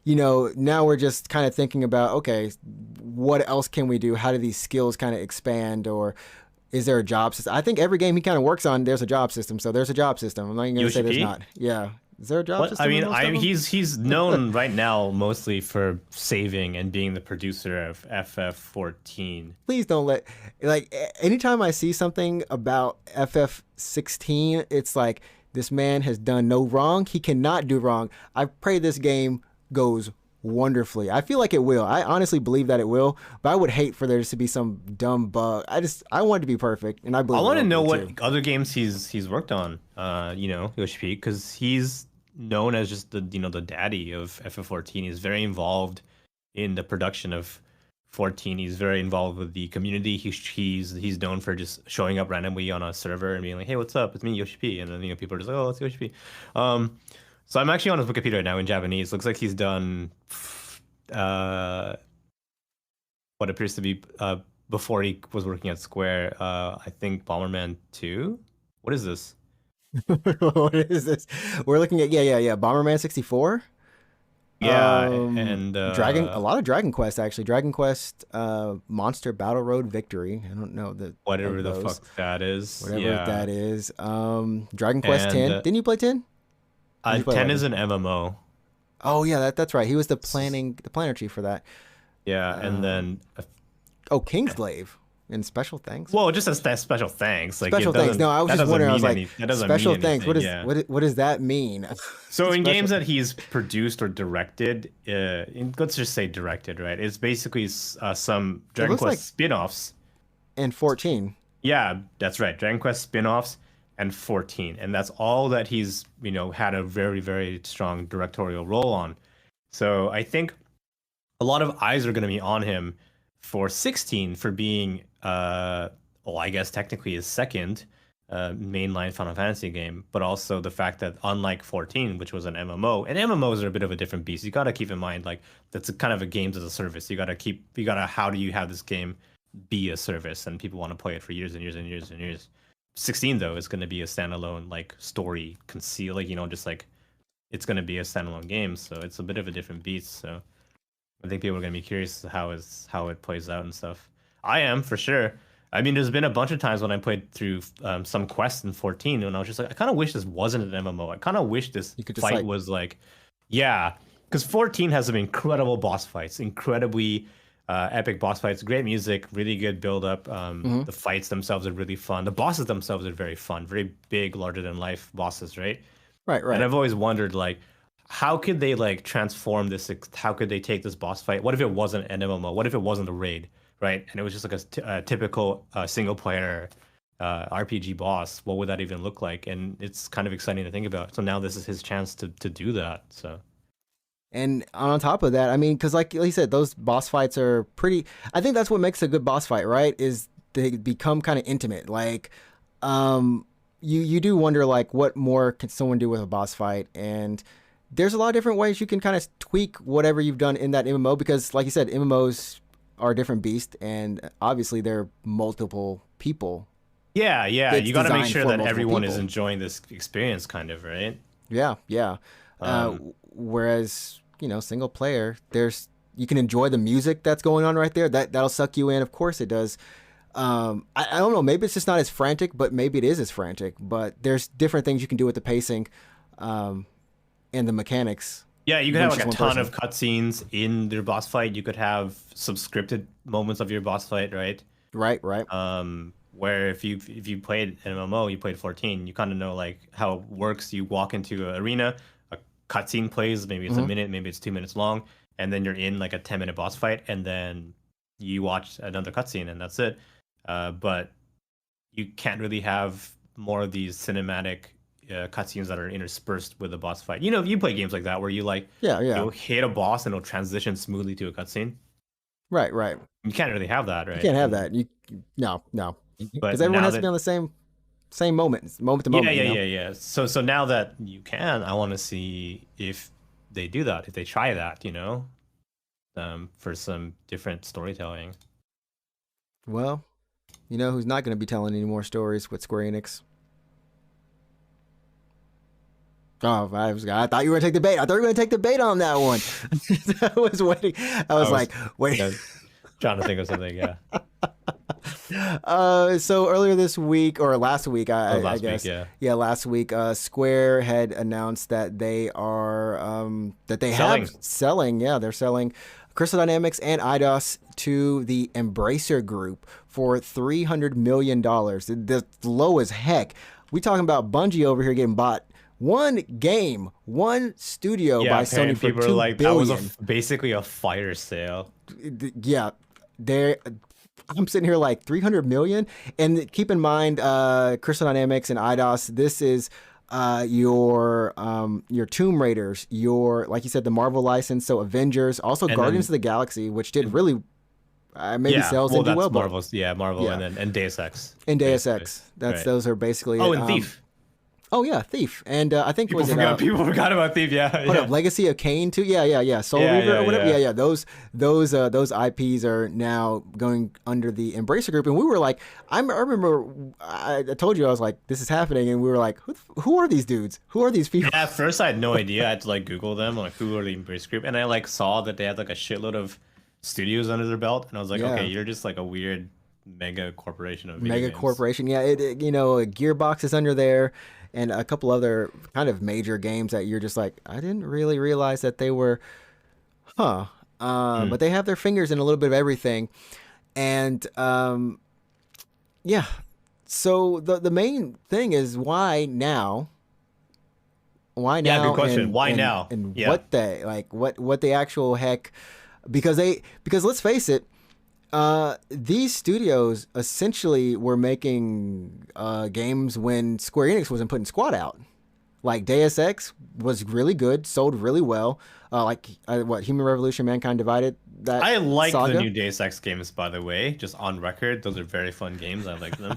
Speaker 1: now we're just kind of thinking about, okay, what else can we do? How do these skills kind of expand, or is there a job system? I think every game he kind of works on, there's a job system. So there's a job system. I'm not even going to say
Speaker 2: Yoshi
Speaker 1: there's
Speaker 2: P.
Speaker 1: not. Yeah. Is there a job
Speaker 2: What I
Speaker 1: system in
Speaker 2: mean,
Speaker 1: most of them?
Speaker 2: he's known right now mostly for saving and being the producer of FF14.
Speaker 1: Please don't anytime I see something about FF16, it's like this man has done no wrong. He cannot do wrong. I pray this game goes wonderfully. I feel like it will. I honestly believe that it will, but I would hate for there to be some dumb bug. I want it to be perfect, and I
Speaker 2: I
Speaker 1: believe
Speaker 2: want to
Speaker 1: it
Speaker 2: know
Speaker 1: will
Speaker 2: what
Speaker 1: be too.
Speaker 2: other games he's worked on. Yoshi P, because he's known as just the daddy of FF14. He's very involved in the production of 14. He's very involved with the community. He's known for just showing up randomly on a server and being like, "Hey, what's up? It's me, Yoshi P." And then people are just like, "Oh, it's Yoshi P." Um, so I'm actually on his Wikipedia right now in Japanese. Looks like he's done uh what appears to be before he was working at Square. I think Bomberman 2. What is this?
Speaker 1: What is this? We're looking at yeah. Bomberman 64.
Speaker 2: Yeah, and
Speaker 1: A lot of Dragon Quest actually. Dragon Quest, Monster Battle Road Victory. I don't know the
Speaker 2: whatever
Speaker 1: of
Speaker 2: the
Speaker 1: those.
Speaker 2: fuck that is.
Speaker 1: Whatever
Speaker 2: Yeah,
Speaker 1: that is. Dragon Quest
Speaker 2: and
Speaker 1: 10. Didn't you play 10? Or did you play
Speaker 2: 10 is
Speaker 1: 11?
Speaker 2: an MMO.
Speaker 1: Oh yeah, that's right. He was the planner chief for that.
Speaker 2: Yeah, and
Speaker 1: Um,
Speaker 2: then
Speaker 1: oh, Kingsglaive. And special thanks.
Speaker 2: well, just as that special thanks. Like
Speaker 1: Special thanks. No, I was
Speaker 2: that
Speaker 1: just
Speaker 2: doesn't
Speaker 1: wondering. I was
Speaker 2: mean
Speaker 1: like,
Speaker 2: that doesn't
Speaker 1: special
Speaker 2: mean
Speaker 1: thanks.
Speaker 2: anything. Yeah.
Speaker 1: What does that mean?
Speaker 2: So in
Speaker 1: Special.
Speaker 2: games that he's produced or directed, let's just say directed, right? It's basically some Dragon
Speaker 1: looks
Speaker 2: Quest
Speaker 1: like
Speaker 2: spin-offs.
Speaker 1: And 14.
Speaker 2: Yeah, that's right. Dragon Quest spin-offs and 14. And that's all that he's, had a very, very strong directorial role on. So I think a lot of eyes are going to be on him for 16 for being, well, I guess technically his second mainline Final Fantasy game, but also the fact that unlike 14, which was an MMO, and MMOs are a bit of a different beast. You got to keep in mind, like, that's kind of a games as a service. How do you have this game be a service and people want to play it for years and years and years and years. 16 though is going to be a standalone like story conceal, like just like it's going to be a standalone game, so it's a bit of a different beast. So I think people are going to be curious how it plays out and stuff. I am for sure. I mean, there's been a bunch of times when I played through some quests in 14 and I was just like, I kind of wish this wasn't an MMO. I kind of wish this
Speaker 1: You could just
Speaker 2: fight
Speaker 1: like
Speaker 2: was like, yeah, because 14 has some incredible boss fights, incredibly epic boss fights, great music, really good build up. The fights themselves are really fun. The bosses themselves are very fun, very big, larger than life bosses, right?
Speaker 1: right.
Speaker 2: And I've always wondered, like, how could they like transform this? How could they take this boss fight? What if it wasn't an MMO? What if it wasn't a raid, right? And it was just like a typical single player RPG boss. What would that even look like? And it's kind of exciting to think about. So now this is his chance to do that. So
Speaker 1: And on top of that, I mean, because like you said, those boss fights are pretty. I think that's what makes a good boss fight, right? Is they become kind of intimate. Like, you do wonder like what more can someone do with a boss fight, and there's a lot of different ways you can kind of tweak whatever you've done in that MMO because, like you said, MMOs are a different beast, and obviously they're multiple people.
Speaker 2: yeah,
Speaker 1: It's
Speaker 2: you got to make
Speaker 1: designed
Speaker 2: sure
Speaker 1: for
Speaker 2: that
Speaker 1: multiple
Speaker 2: everyone is
Speaker 1: people.
Speaker 2: enjoying this experience, kind of, right?
Speaker 1: Yeah.
Speaker 2: Um,
Speaker 1: Whereas single player, you can enjoy the music that's going on right there. That'll suck you in. Of course it does. I don't know. Maybe it's just not as frantic, but maybe it is as frantic. But there's different things you can do with the pacing, and the mechanics.
Speaker 2: Yeah, you could
Speaker 1: than
Speaker 2: have like
Speaker 1: just
Speaker 2: a
Speaker 1: one
Speaker 2: ton
Speaker 1: person.
Speaker 2: of cutscenes in your boss fight. You could have some scripted moments of your boss fight, right?
Speaker 1: Right.
Speaker 2: Where if you played an MMO, you played 14, you kind of know like how it works. You walk into an arena, a cutscene plays, maybe it's a
Speaker 1: Hmm.
Speaker 2: minute, maybe it's 2 minutes long, and then you're in like a 10-minute boss fight, and then you watch another cutscene, and that's it. But you can't really have more of these cinematic cutscenes that are interspersed with the boss fight. You play games like that where you like
Speaker 1: Yeah.
Speaker 2: you'll hit a boss and it'll transition smoothly to a cutscene.
Speaker 1: Right.
Speaker 2: You can't really have that,
Speaker 1: You
Speaker 2: right?
Speaker 1: can't have that. No, because
Speaker 2: But
Speaker 1: everyone
Speaker 2: now
Speaker 1: has to be
Speaker 2: that
Speaker 1: on the same moment to
Speaker 2: yeah,
Speaker 1: moment.
Speaker 2: yeah. So now that you can, I want to see if they do that, if they try that, for some different storytelling.
Speaker 1: Well, who's not going to be telling any more stories with Square Enix? Oh, I thought you were gonna take the bait. I thought you were gonna take the bait on that one. I was waiting. I was like, wait.
Speaker 2: Yeah, trying to think of something. Yeah.
Speaker 1: So earlier this week or last week, I guess,
Speaker 2: week,
Speaker 1: yeah, last week, Square had announced that they are that they have selling. Yeah, they're selling Crystal Dynamics and Eidos to the Embracer Group for $300 million. That's low as heck. We talking about Bungie over here getting bought. One game, one studio by Sony for $2 billion.
Speaker 2: That was basically a fire sale.
Speaker 1: Yeah, I'm sitting here like 300 million. And keep in mind, Crystal Dynamics and Eidos, this is your Tomb Raiders, your, like you said, the Marvel license, so Avengers, also and Guardians of the Galaxy, which did really maybe sales didn't do well.
Speaker 2: Marvel, Marvel, and Deus Ex.
Speaker 1: And Deus Ex. Those are basically
Speaker 2: and Thief.
Speaker 1: Oh yeah, Thief, and I think
Speaker 2: people forgot about Thief.
Speaker 1: Hold up, Legacy of Kain too. Yeah. Soul Reaver or whatever. Yeah. Those IPs are now going under the Embracer Group, and we were like, I remember I told you I was like, this is happening, and we were like, who are these dudes? Who are these people?
Speaker 2: Yeah, at first I had no idea. I had to like Google them, like who are the Embracer Group, and I like saw that they had like a shitload of studios under their belt, and I was like, okay, you're just like a weird mega corporation of video games.
Speaker 1: Corporation. Yeah, Gearbox is under there. And a couple other kind of major games that you're just like, I didn't really realize that they were, but they have their fingers in a little bit of everything. And so the main thing is why now? Why now?
Speaker 2: Yeah, good question. Why now?
Speaker 1: And what the actual heck? Because let's face it, these studios essentially were making games when Square Enix wasn't putting Squad out. Like Deus Ex was really good, sold really well. Human Revolution, Mankind Divided.
Speaker 2: I like the new Deus Ex games, by the way. Just on record, those are very fun games. I like them.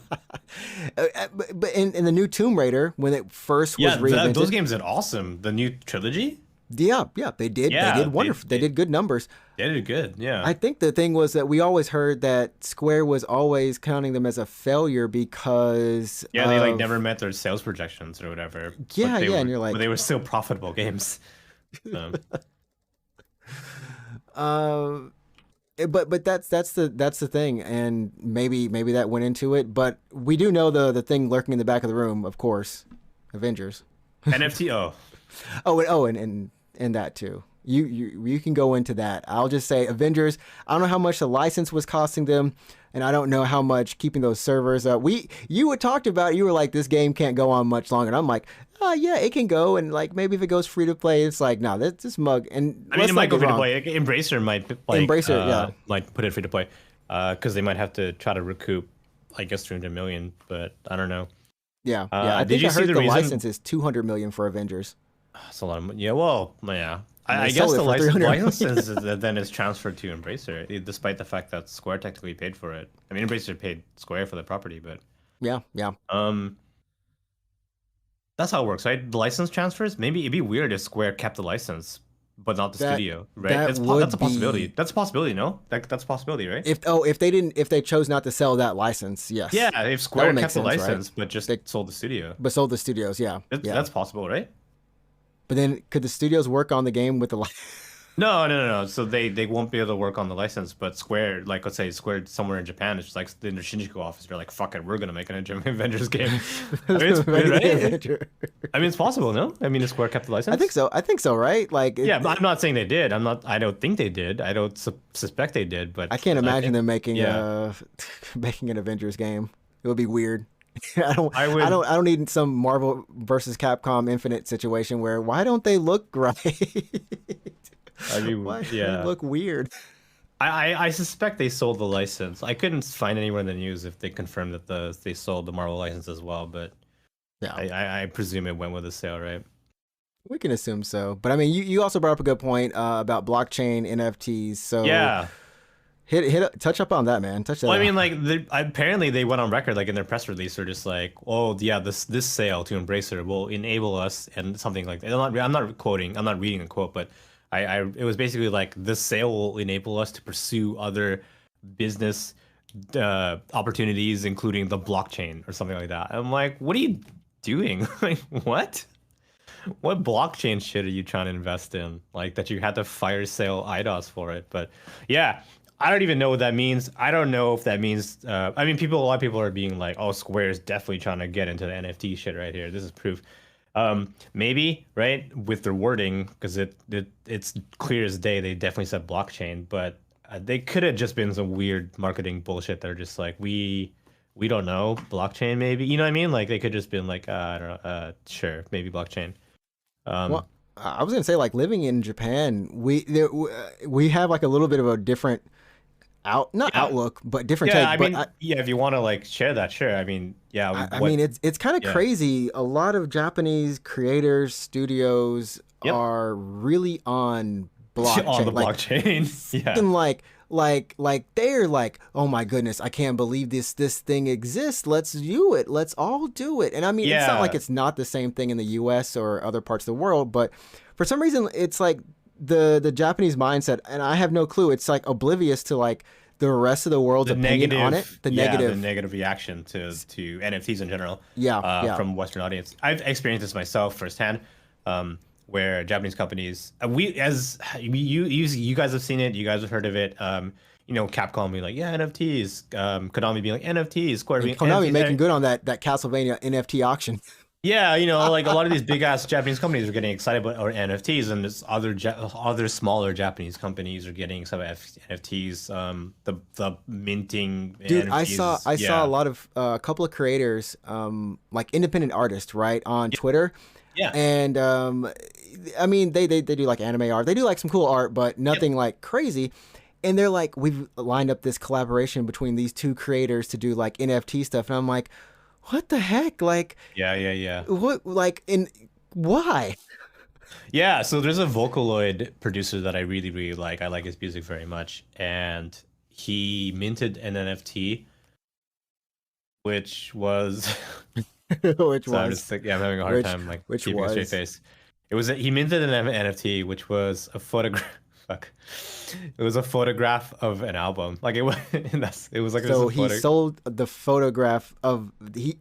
Speaker 1: But in the new Tomb Raider, when it first was reinvented,
Speaker 2: those games are awesome. The new trilogy.
Speaker 1: Yeah, they did. Yeah, they did wonderful. They did good numbers.
Speaker 2: They did good, yeah.
Speaker 1: I think the thing was that we always heard that Square was always counting them as a failure because
Speaker 2: they like never met their sales projections or whatever.
Speaker 1: Yeah, and you're like,
Speaker 2: but they were still profitable games.
Speaker 1: But that's the thing, and maybe that went into it. But we do know the thing lurking in the back of the room, of course, Avengers.
Speaker 2: NFT.
Speaker 1: And that too. You can go into that. I'll just say Avengers. I don't know how much the license was costing them, and I don't know how much keeping those servers up. You had talked about it. You were like, this game can't go on much longer. And I'm like, yeah, it can go. And like maybe if it goes free to play, it's like, no, that's this mug. And
Speaker 2: I mean, it might go free to play. Embracer might put it free to play, because they might have to try to recoup, I guess, 300 million. But I don't know.
Speaker 1: Yeah. I think I heard the license is 200 million for Avengers.
Speaker 2: That's a lot of money. Yeah, well, yeah. I guess the license then is transferred to Embracer, despite the fact that Square technically paid for it. I mean, Embracer paid Square for the property, but
Speaker 1: yeah.
Speaker 2: That's how it works, right? The license transfers. Maybe it'd be weird if Square kept the license, but not the studio, right? That's a possibility. That's a possibility, no? That's a possibility, right?
Speaker 1: If they chose not to sell that license, yes.
Speaker 2: Yeah, if Square kept the license, right? But just sold the studio.
Speaker 1: But sold the studios, yeah.
Speaker 2: That's possible, right?
Speaker 1: But then, could the studios work on the game with the license?
Speaker 2: No. So they won't be able to work on the license, but Square, like let's say Square somewhere in Japan, it's just like in their Shinjuku office, they're like, fuck it, we're gonna make an Avengers game. I mean, it's right? I mean, it's possible, no? I mean, if Square kept the license?
Speaker 1: I think so, right? Like,
Speaker 2: yeah, but I'm not saying they did. I don't think they did. I don't suspect they did, but
Speaker 1: I can't imagine them making making an Avengers game. It would be weird. I don't need some Marvel versus Capcom Infinite situation where why don't they look right?
Speaker 2: I mean,
Speaker 1: why do they look weird?
Speaker 2: I suspect they sold the license. I couldn't find anywhere in the news if they confirmed that they sold the Marvel license as well, but yeah, I presume it went with the sale, right?
Speaker 1: We can assume so. But I mean, you also brought up a good point about blockchain NFTs. So
Speaker 2: yeah.
Speaker 1: Touch up on that, man. Touch that.
Speaker 2: Well, I mean, like, apparently they went on record, like in their press release, they're just like, "Oh, yeah, this sale to Embracer will enable us," and something like that. I'm not quoting, I'm not reading a quote, but it was basically like, "This sale will enable us to pursue other business opportunities, including the blockchain," or something like that. I'm like, what are you doing? Like, what? What blockchain shit are you trying to invest in? Like that you had to fire sale Eidos for it. But yeah, I don't even know what that means. I don't know if that means. I mean, a lot of people are being like, "Oh, Square is definitely trying to get into the NFT shit right here. This is proof." Maybe right with their wording because it's clear as day. They definitely said blockchain, but they could have just been some weird marketing bullshit. They're just like we don't know blockchain maybe you know what I mean like they could just been like I don't know sure maybe blockchain.
Speaker 1: Well, I was gonna say like living in Japan, we have like a little bit of a different not
Speaker 2: Yeah,
Speaker 1: outlook, but different
Speaker 2: yeah.
Speaker 1: take.
Speaker 2: I
Speaker 1: But
Speaker 2: mean, yeah. If you want to like share that, sure. I mean, yeah.
Speaker 1: I
Speaker 2: What?
Speaker 1: mean, it's kind of
Speaker 2: Yeah.
Speaker 1: crazy. A lot of Japanese creators, studios
Speaker 2: Yep.
Speaker 1: are really on
Speaker 2: On the
Speaker 1: blockchain, like
Speaker 2: blockchain. Yeah.
Speaker 1: and like they're like, oh my goodness, I can't believe this thing exists. Let's do it. Let's all do it. And I mean, it's not like
Speaker 2: Yeah.
Speaker 1: it's not the same thing in the U.S. or other parts of the world, but for some reason, it's like the Japanese mindset, and I have no clue. It's like oblivious to like the rest of the world's
Speaker 2: The
Speaker 1: opinion on it.
Speaker 2: negative,
Speaker 1: The
Speaker 2: yeah, the
Speaker 1: negative,
Speaker 2: negative reaction to NFTs in general,
Speaker 1: yeah, yeah.
Speaker 2: from Western audience. I've experienced this myself firsthand, where Japanese companies, you guys have seen it, you guys have heard of it. You know, Capcom being like, yeah, NFTs, Konami being like NFTs, Square
Speaker 1: And
Speaker 2: being
Speaker 1: Konami making
Speaker 2: NFTs.
Speaker 1: good on that Castlevania NFT auction.
Speaker 2: Yeah, you know, like a lot of these big ass Japanese companies are getting excited about our NFTs, and this other smaller Japanese companies are getting some NFTs. The minting
Speaker 1: Dude,
Speaker 2: NFTs.
Speaker 1: I saw a
Speaker 2: Yeah,
Speaker 1: lot of a couple of creators, like independent artists, right, on Twitter,
Speaker 2: yeah,
Speaker 1: and I mean they do like anime art, they do like some cool art, but
Speaker 2: yep,
Speaker 1: nothing like crazy. And they're like, we've lined up this collaboration between these two creators to do like NFT stuff, and I'm like, what the heck, like
Speaker 2: yeah.
Speaker 1: what, like, in why?
Speaker 2: Yeah, so there's a Vocaloid producer that I really, really like. I like his music very much, and he minted an NFT, which was
Speaker 1: Which
Speaker 2: so I'm
Speaker 1: was
Speaker 2: just like, yeah, I'm having a hard
Speaker 1: which
Speaker 2: time like
Speaker 1: which
Speaker 2: keeping a straight
Speaker 1: was
Speaker 2: face. He minted an NFT, which was a photograph. Fuck, it was a photograph of an album. Like it was, it was like it was
Speaker 1: so
Speaker 2: a
Speaker 1: he
Speaker 2: photo.
Speaker 1: sold the photograph of he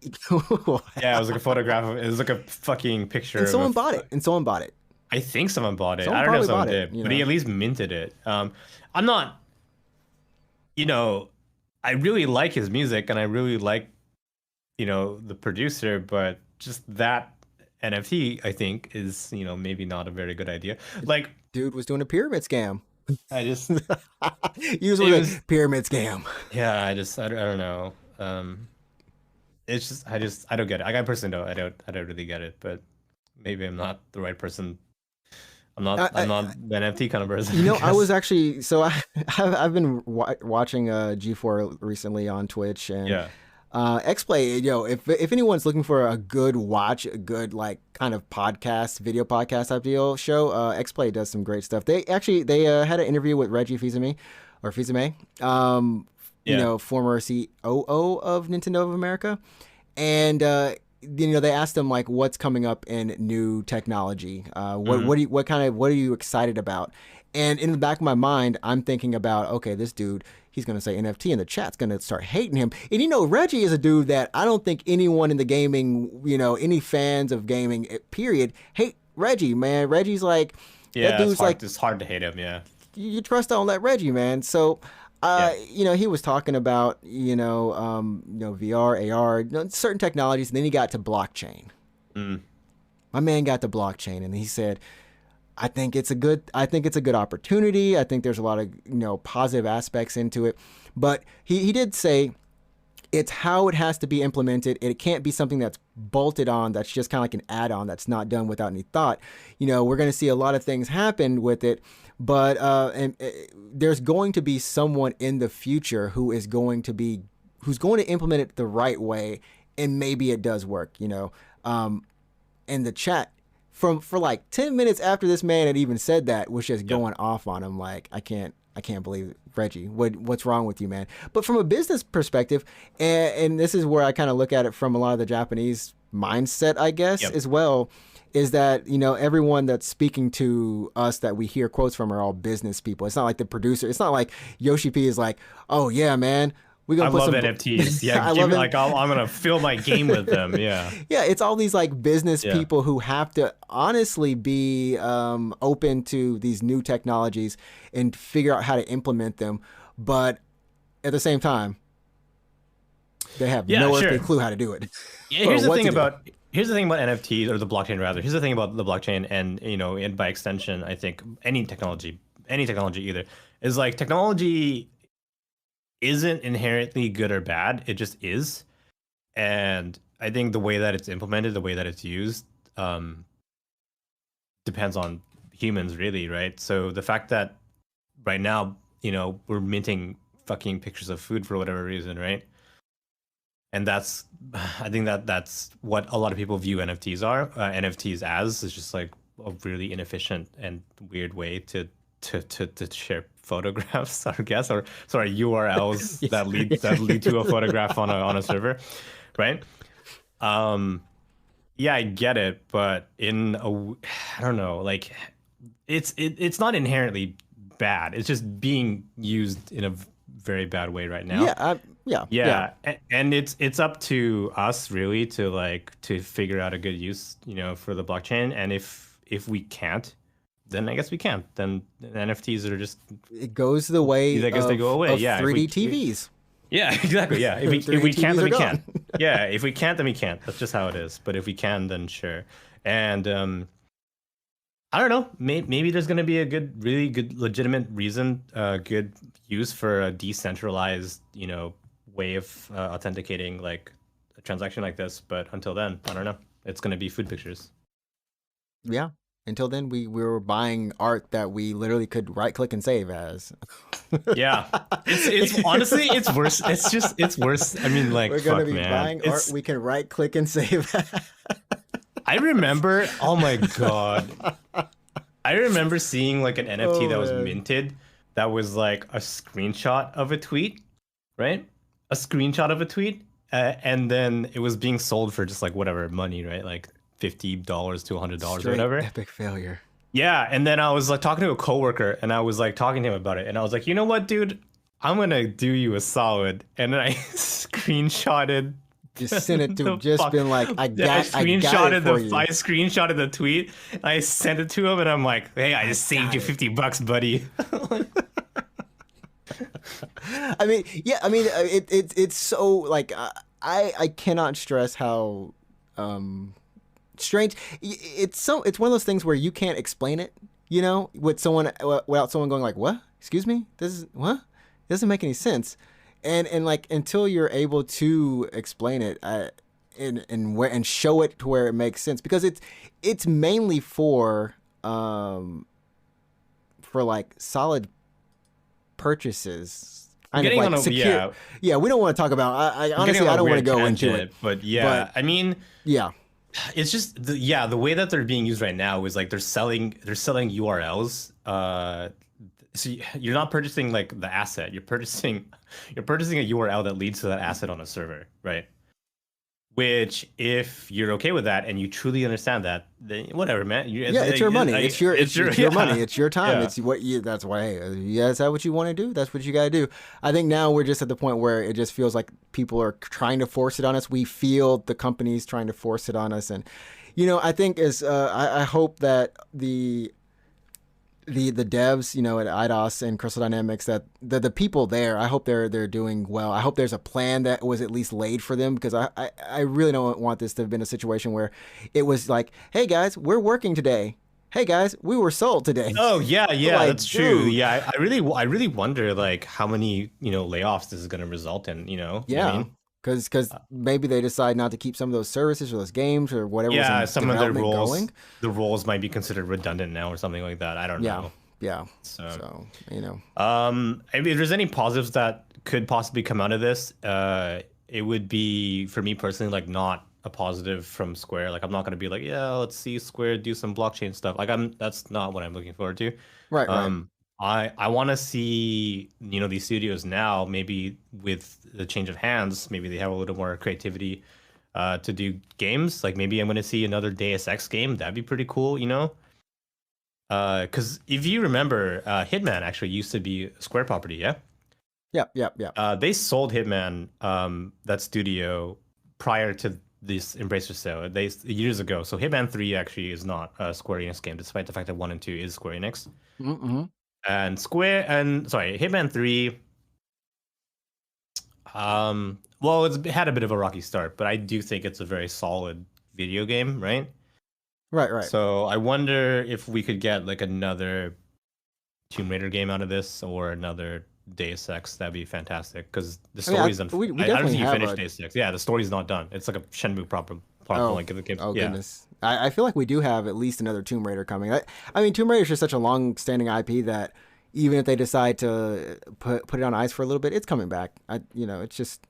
Speaker 2: Yeah, it was like a photograph of. It was like a fucking picture
Speaker 1: and
Speaker 2: of a.
Speaker 1: someone bought it, and someone bought it.
Speaker 2: I think someone bought it.
Speaker 1: Someone
Speaker 2: I don't know if
Speaker 1: probably
Speaker 2: someone
Speaker 1: bought it,
Speaker 2: did, but he at least minted it. I'm not, you know, I really like his music and I really like, the producer, but just that NFT, I think, is, maybe not a very good idea. Like,
Speaker 1: Dude was doing a pyramid scam.
Speaker 2: I just,
Speaker 1: He was
Speaker 2: it
Speaker 1: doing
Speaker 2: was,
Speaker 1: a pyramid scam.
Speaker 2: yeah, I don't know. It's just, I don't get it. Like, I personally don't, I don't really get it, but maybe I'm not the right person. I'm not the NFT kind of person.
Speaker 1: You know,
Speaker 2: I
Speaker 1: I was
Speaker 2: guess.
Speaker 1: actually so I've been watching G4 recently on Twitch, and
Speaker 2: Yeah.
Speaker 1: XPlay. If anyone's looking for a good watch, a good like kind of video podcast type deal show, XPlay does some great stuff. They had an interview with Reggie Fils-Aimé,
Speaker 2: Yeah.
Speaker 1: former COO of Nintendo of America, and they asked him like what's coming up in new technology.
Speaker 2: Mhm.
Speaker 1: What are you excited about? And in the back of my mind, I'm thinking about, okay, this dude, he's gonna say NFT, and the chat's gonna start hating him. And Reggie is a dude that I don't think anyone in the gaming, any fans of gaming, period, hate Reggie, man. Reggie's like, that
Speaker 2: Yeah,
Speaker 1: dude's like,
Speaker 2: it's hard to hate him, yeah.
Speaker 1: you trust don't let Reggie, man. So,
Speaker 2: Yeah.
Speaker 1: he was talking about, VR, AR, certain technologies, and then he got to blockchain.
Speaker 2: Mm.
Speaker 1: My man got to blockchain, and he said, I think it's a good opportunity. I think there's a lot of, positive aspects into it. But he did say it's how it has to be implemented. It can't be something that's bolted on, that's just kind of like an add-on that's not done without any thought. We're going to see a lot of things happen with it, but there's going to be someone in the future who's going to implement it the right way, and maybe it does work. In the chat, for like 10 minutes after this man had even said that, was just
Speaker 2: Yep.
Speaker 1: going off on him like, I can't believe it. Reggie, what's wrong with you, man? But from a business perspective, and this is where I kind of look at it from a lot of the Japanese mindset, I guess,
Speaker 2: Yep.
Speaker 1: as well, is that everyone that's speaking to us that we hear quotes from are all business people. It's not like the producer. It's not like Yoshi P is like, oh yeah, man, We're
Speaker 2: I
Speaker 1: gonna put
Speaker 2: love
Speaker 1: some.
Speaker 2: NFTs. Yeah,
Speaker 1: I
Speaker 2: give
Speaker 1: love
Speaker 2: me
Speaker 1: it.
Speaker 2: like I'm gonna fill my game with them. Yeah.
Speaker 1: Yeah, it's all these like business
Speaker 2: Yeah.
Speaker 1: people who have to honestly be open to these new technologies and figure out how to implement them, but at the same time, they have
Speaker 2: Yeah,
Speaker 1: no earthly
Speaker 2: sure.
Speaker 1: clue how to do it
Speaker 2: Yeah,
Speaker 1: or what to do.
Speaker 2: here's the thing about NFTs, or the blockchain rather. Here's the thing about the blockchain, and and by extension, I think any technology either, is like technology isn't inherently good or bad. It just is. And I think the way that it's implemented, the way that it's used, um, depends on humans, really, right? So the fact that right now, we're minting fucking pictures of food for whatever reason, right? And I think that's what a lot of people view NFTs as. It's just like a really inefficient and weird way to share photographs, I guess, or sorry, URLs that lead to a photograph on a server, right? Um, yeah, I get it, but I don't know, like it's not inherently bad. It's just being used in a very bad way right now.
Speaker 1: Yeah.
Speaker 2: And it's up to us really to figure out a good use, for the blockchain. And if we can't, then I guess we can't. Then NFTs are just,
Speaker 1: It goes the way
Speaker 2: I guess they go away.
Speaker 1: of
Speaker 2: Yeah,
Speaker 1: 3D TVs.
Speaker 2: yeah, exactly. Yeah, if we
Speaker 1: 3D
Speaker 2: can't,
Speaker 1: TVs
Speaker 2: then
Speaker 1: are
Speaker 2: we
Speaker 1: gone.
Speaker 2: can't. Yeah, if we can't, then we can't. That's just how it is. But if we can, then sure. And I don't know. Maybe there's going to be a really good, legitimate reason, good use for a decentralized, way of authenticating like a transaction like this. But until then, I don't know. It's going to be food pictures.
Speaker 1: Yeah. Until then, we were buying art that we literally could right click and save as.
Speaker 2: Yeah, it's honestly it's worse. It's worse. I mean, like,
Speaker 1: We're gonna
Speaker 2: fuck,
Speaker 1: be
Speaker 2: man.
Speaker 1: buying art we can right click and save.
Speaker 2: I remember. Oh my god. I remember seeing like an NFT that was
Speaker 1: man.
Speaker 2: minted that was like a screenshot of a tweet, right? A screenshot of a tweet, and then it was being sold for just like whatever money, right? Like $50 to $100 or
Speaker 1: Straight
Speaker 2: whatever.
Speaker 1: epic failure.
Speaker 2: Yeah, and then I was like talking to a coworker, and I was like talking to him about it, and I was like, you know what, dude, I'm gonna do you a solid, and then I screenshotted.
Speaker 1: Just send it to
Speaker 2: The
Speaker 1: just
Speaker 2: fuck-
Speaker 1: been like I got it for you.
Speaker 2: I screenshotted the tweet. And I sent it to him, and I'm like, "Hey, I just saved you $50, buddy."
Speaker 1: I mean, yeah. I mean, it's so like I cannot stress how strange. It's one of those things where you can't explain it. With someone without someone going like, "What? Excuse me? This is what? It doesn't make any sense." And like until you're able to explain it and show it to where it makes sense, because it's mainly for like solid purchases.
Speaker 2: Getting on a yeah.
Speaker 1: Yeah, we don't want to talk about. I honestly I don't want to go into it.
Speaker 2: But yeah, I mean,
Speaker 1: yeah,
Speaker 2: it's just the way that they're being used right now is like they're selling URLs. So you're not purchasing like the asset. You're purchasing a URL that leads to that asset on a server, right? Which, if you're okay with that and you truly understand that, then whatever, man.
Speaker 1: It's your money. It's your money. It's your time.
Speaker 2: Yeah.
Speaker 1: It's what you. That's why. Hey, is that what you want to do? That's what you got to do. I think now we're just at the point where it just feels like people are trying to force it on us. We feel the companies trying to force it on us, and I think I hope that the devs, at Eidos and Crystal Dynamics, that the people there, I hope they're doing well. I hope there's a plan that was at least laid for them, because I really don't want this to have been a situation where it was like, hey guys, we're working today. Hey guys, we were sold today.
Speaker 2: Oh yeah,
Speaker 1: Like,
Speaker 2: that's true.
Speaker 1: dude.
Speaker 2: Yeah, I really wonder like how many layoffs this is going to result in.
Speaker 1: Yeah.
Speaker 2: I mean?
Speaker 1: Because maybe they decide not to keep some of those services or those games or whatever.
Speaker 2: Yeah,
Speaker 1: was in
Speaker 2: some of their
Speaker 1: development
Speaker 2: roles,
Speaker 1: going.
Speaker 2: the roles might be considered redundant now or something like that. I don't know.
Speaker 1: Yeah.
Speaker 2: So
Speaker 1: I
Speaker 2: mean, if there's any positives that could possibly come out of this, it would be, for me personally, like not a positive from Square. Like I'm not gonna be like, yeah, let's see Square do some blockchain stuff. Like that's not what I'm looking forward to.
Speaker 1: Right.
Speaker 2: I want to see these studios now, maybe with the change of hands, maybe they have a little more creativity to do games. Like maybe I'm going to see another Deus Ex game. That'd be pretty cool, because if you remember, Hitman actually used to be a Square property, yeah?
Speaker 1: Yep, yep, yep.
Speaker 2: They sold Hitman, that studio, prior to this Embracer sale. They years ago. So Hitman 3 actually is not a Square Enix game, despite the fact that 1 and 2 is Square Enix.
Speaker 1: Mm-hmm.
Speaker 2: And Hitman 3. Well, it had a bit of a rocky start, but I do think it's a very solid video game, right?
Speaker 1: Right, right.
Speaker 2: So I wonder if we could get like another Tomb Raider game out of this, or another Deus Ex. That'd be fantastic, because the story's done.
Speaker 1: We
Speaker 2: I don't
Speaker 1: definitely
Speaker 2: think you
Speaker 1: have
Speaker 2: finished Deus Ex. Yeah, the story's not done. It's like a Shenmue proper.
Speaker 1: Oh,
Speaker 2: like the game.
Speaker 1: oh
Speaker 2: Yeah.
Speaker 1: goodness. I feel like we do have at least another Tomb Raider coming. I mean, Tomb Raider is just such a long-standing IP that even if they decide to put it on ice for a little bit, it's coming back. It's just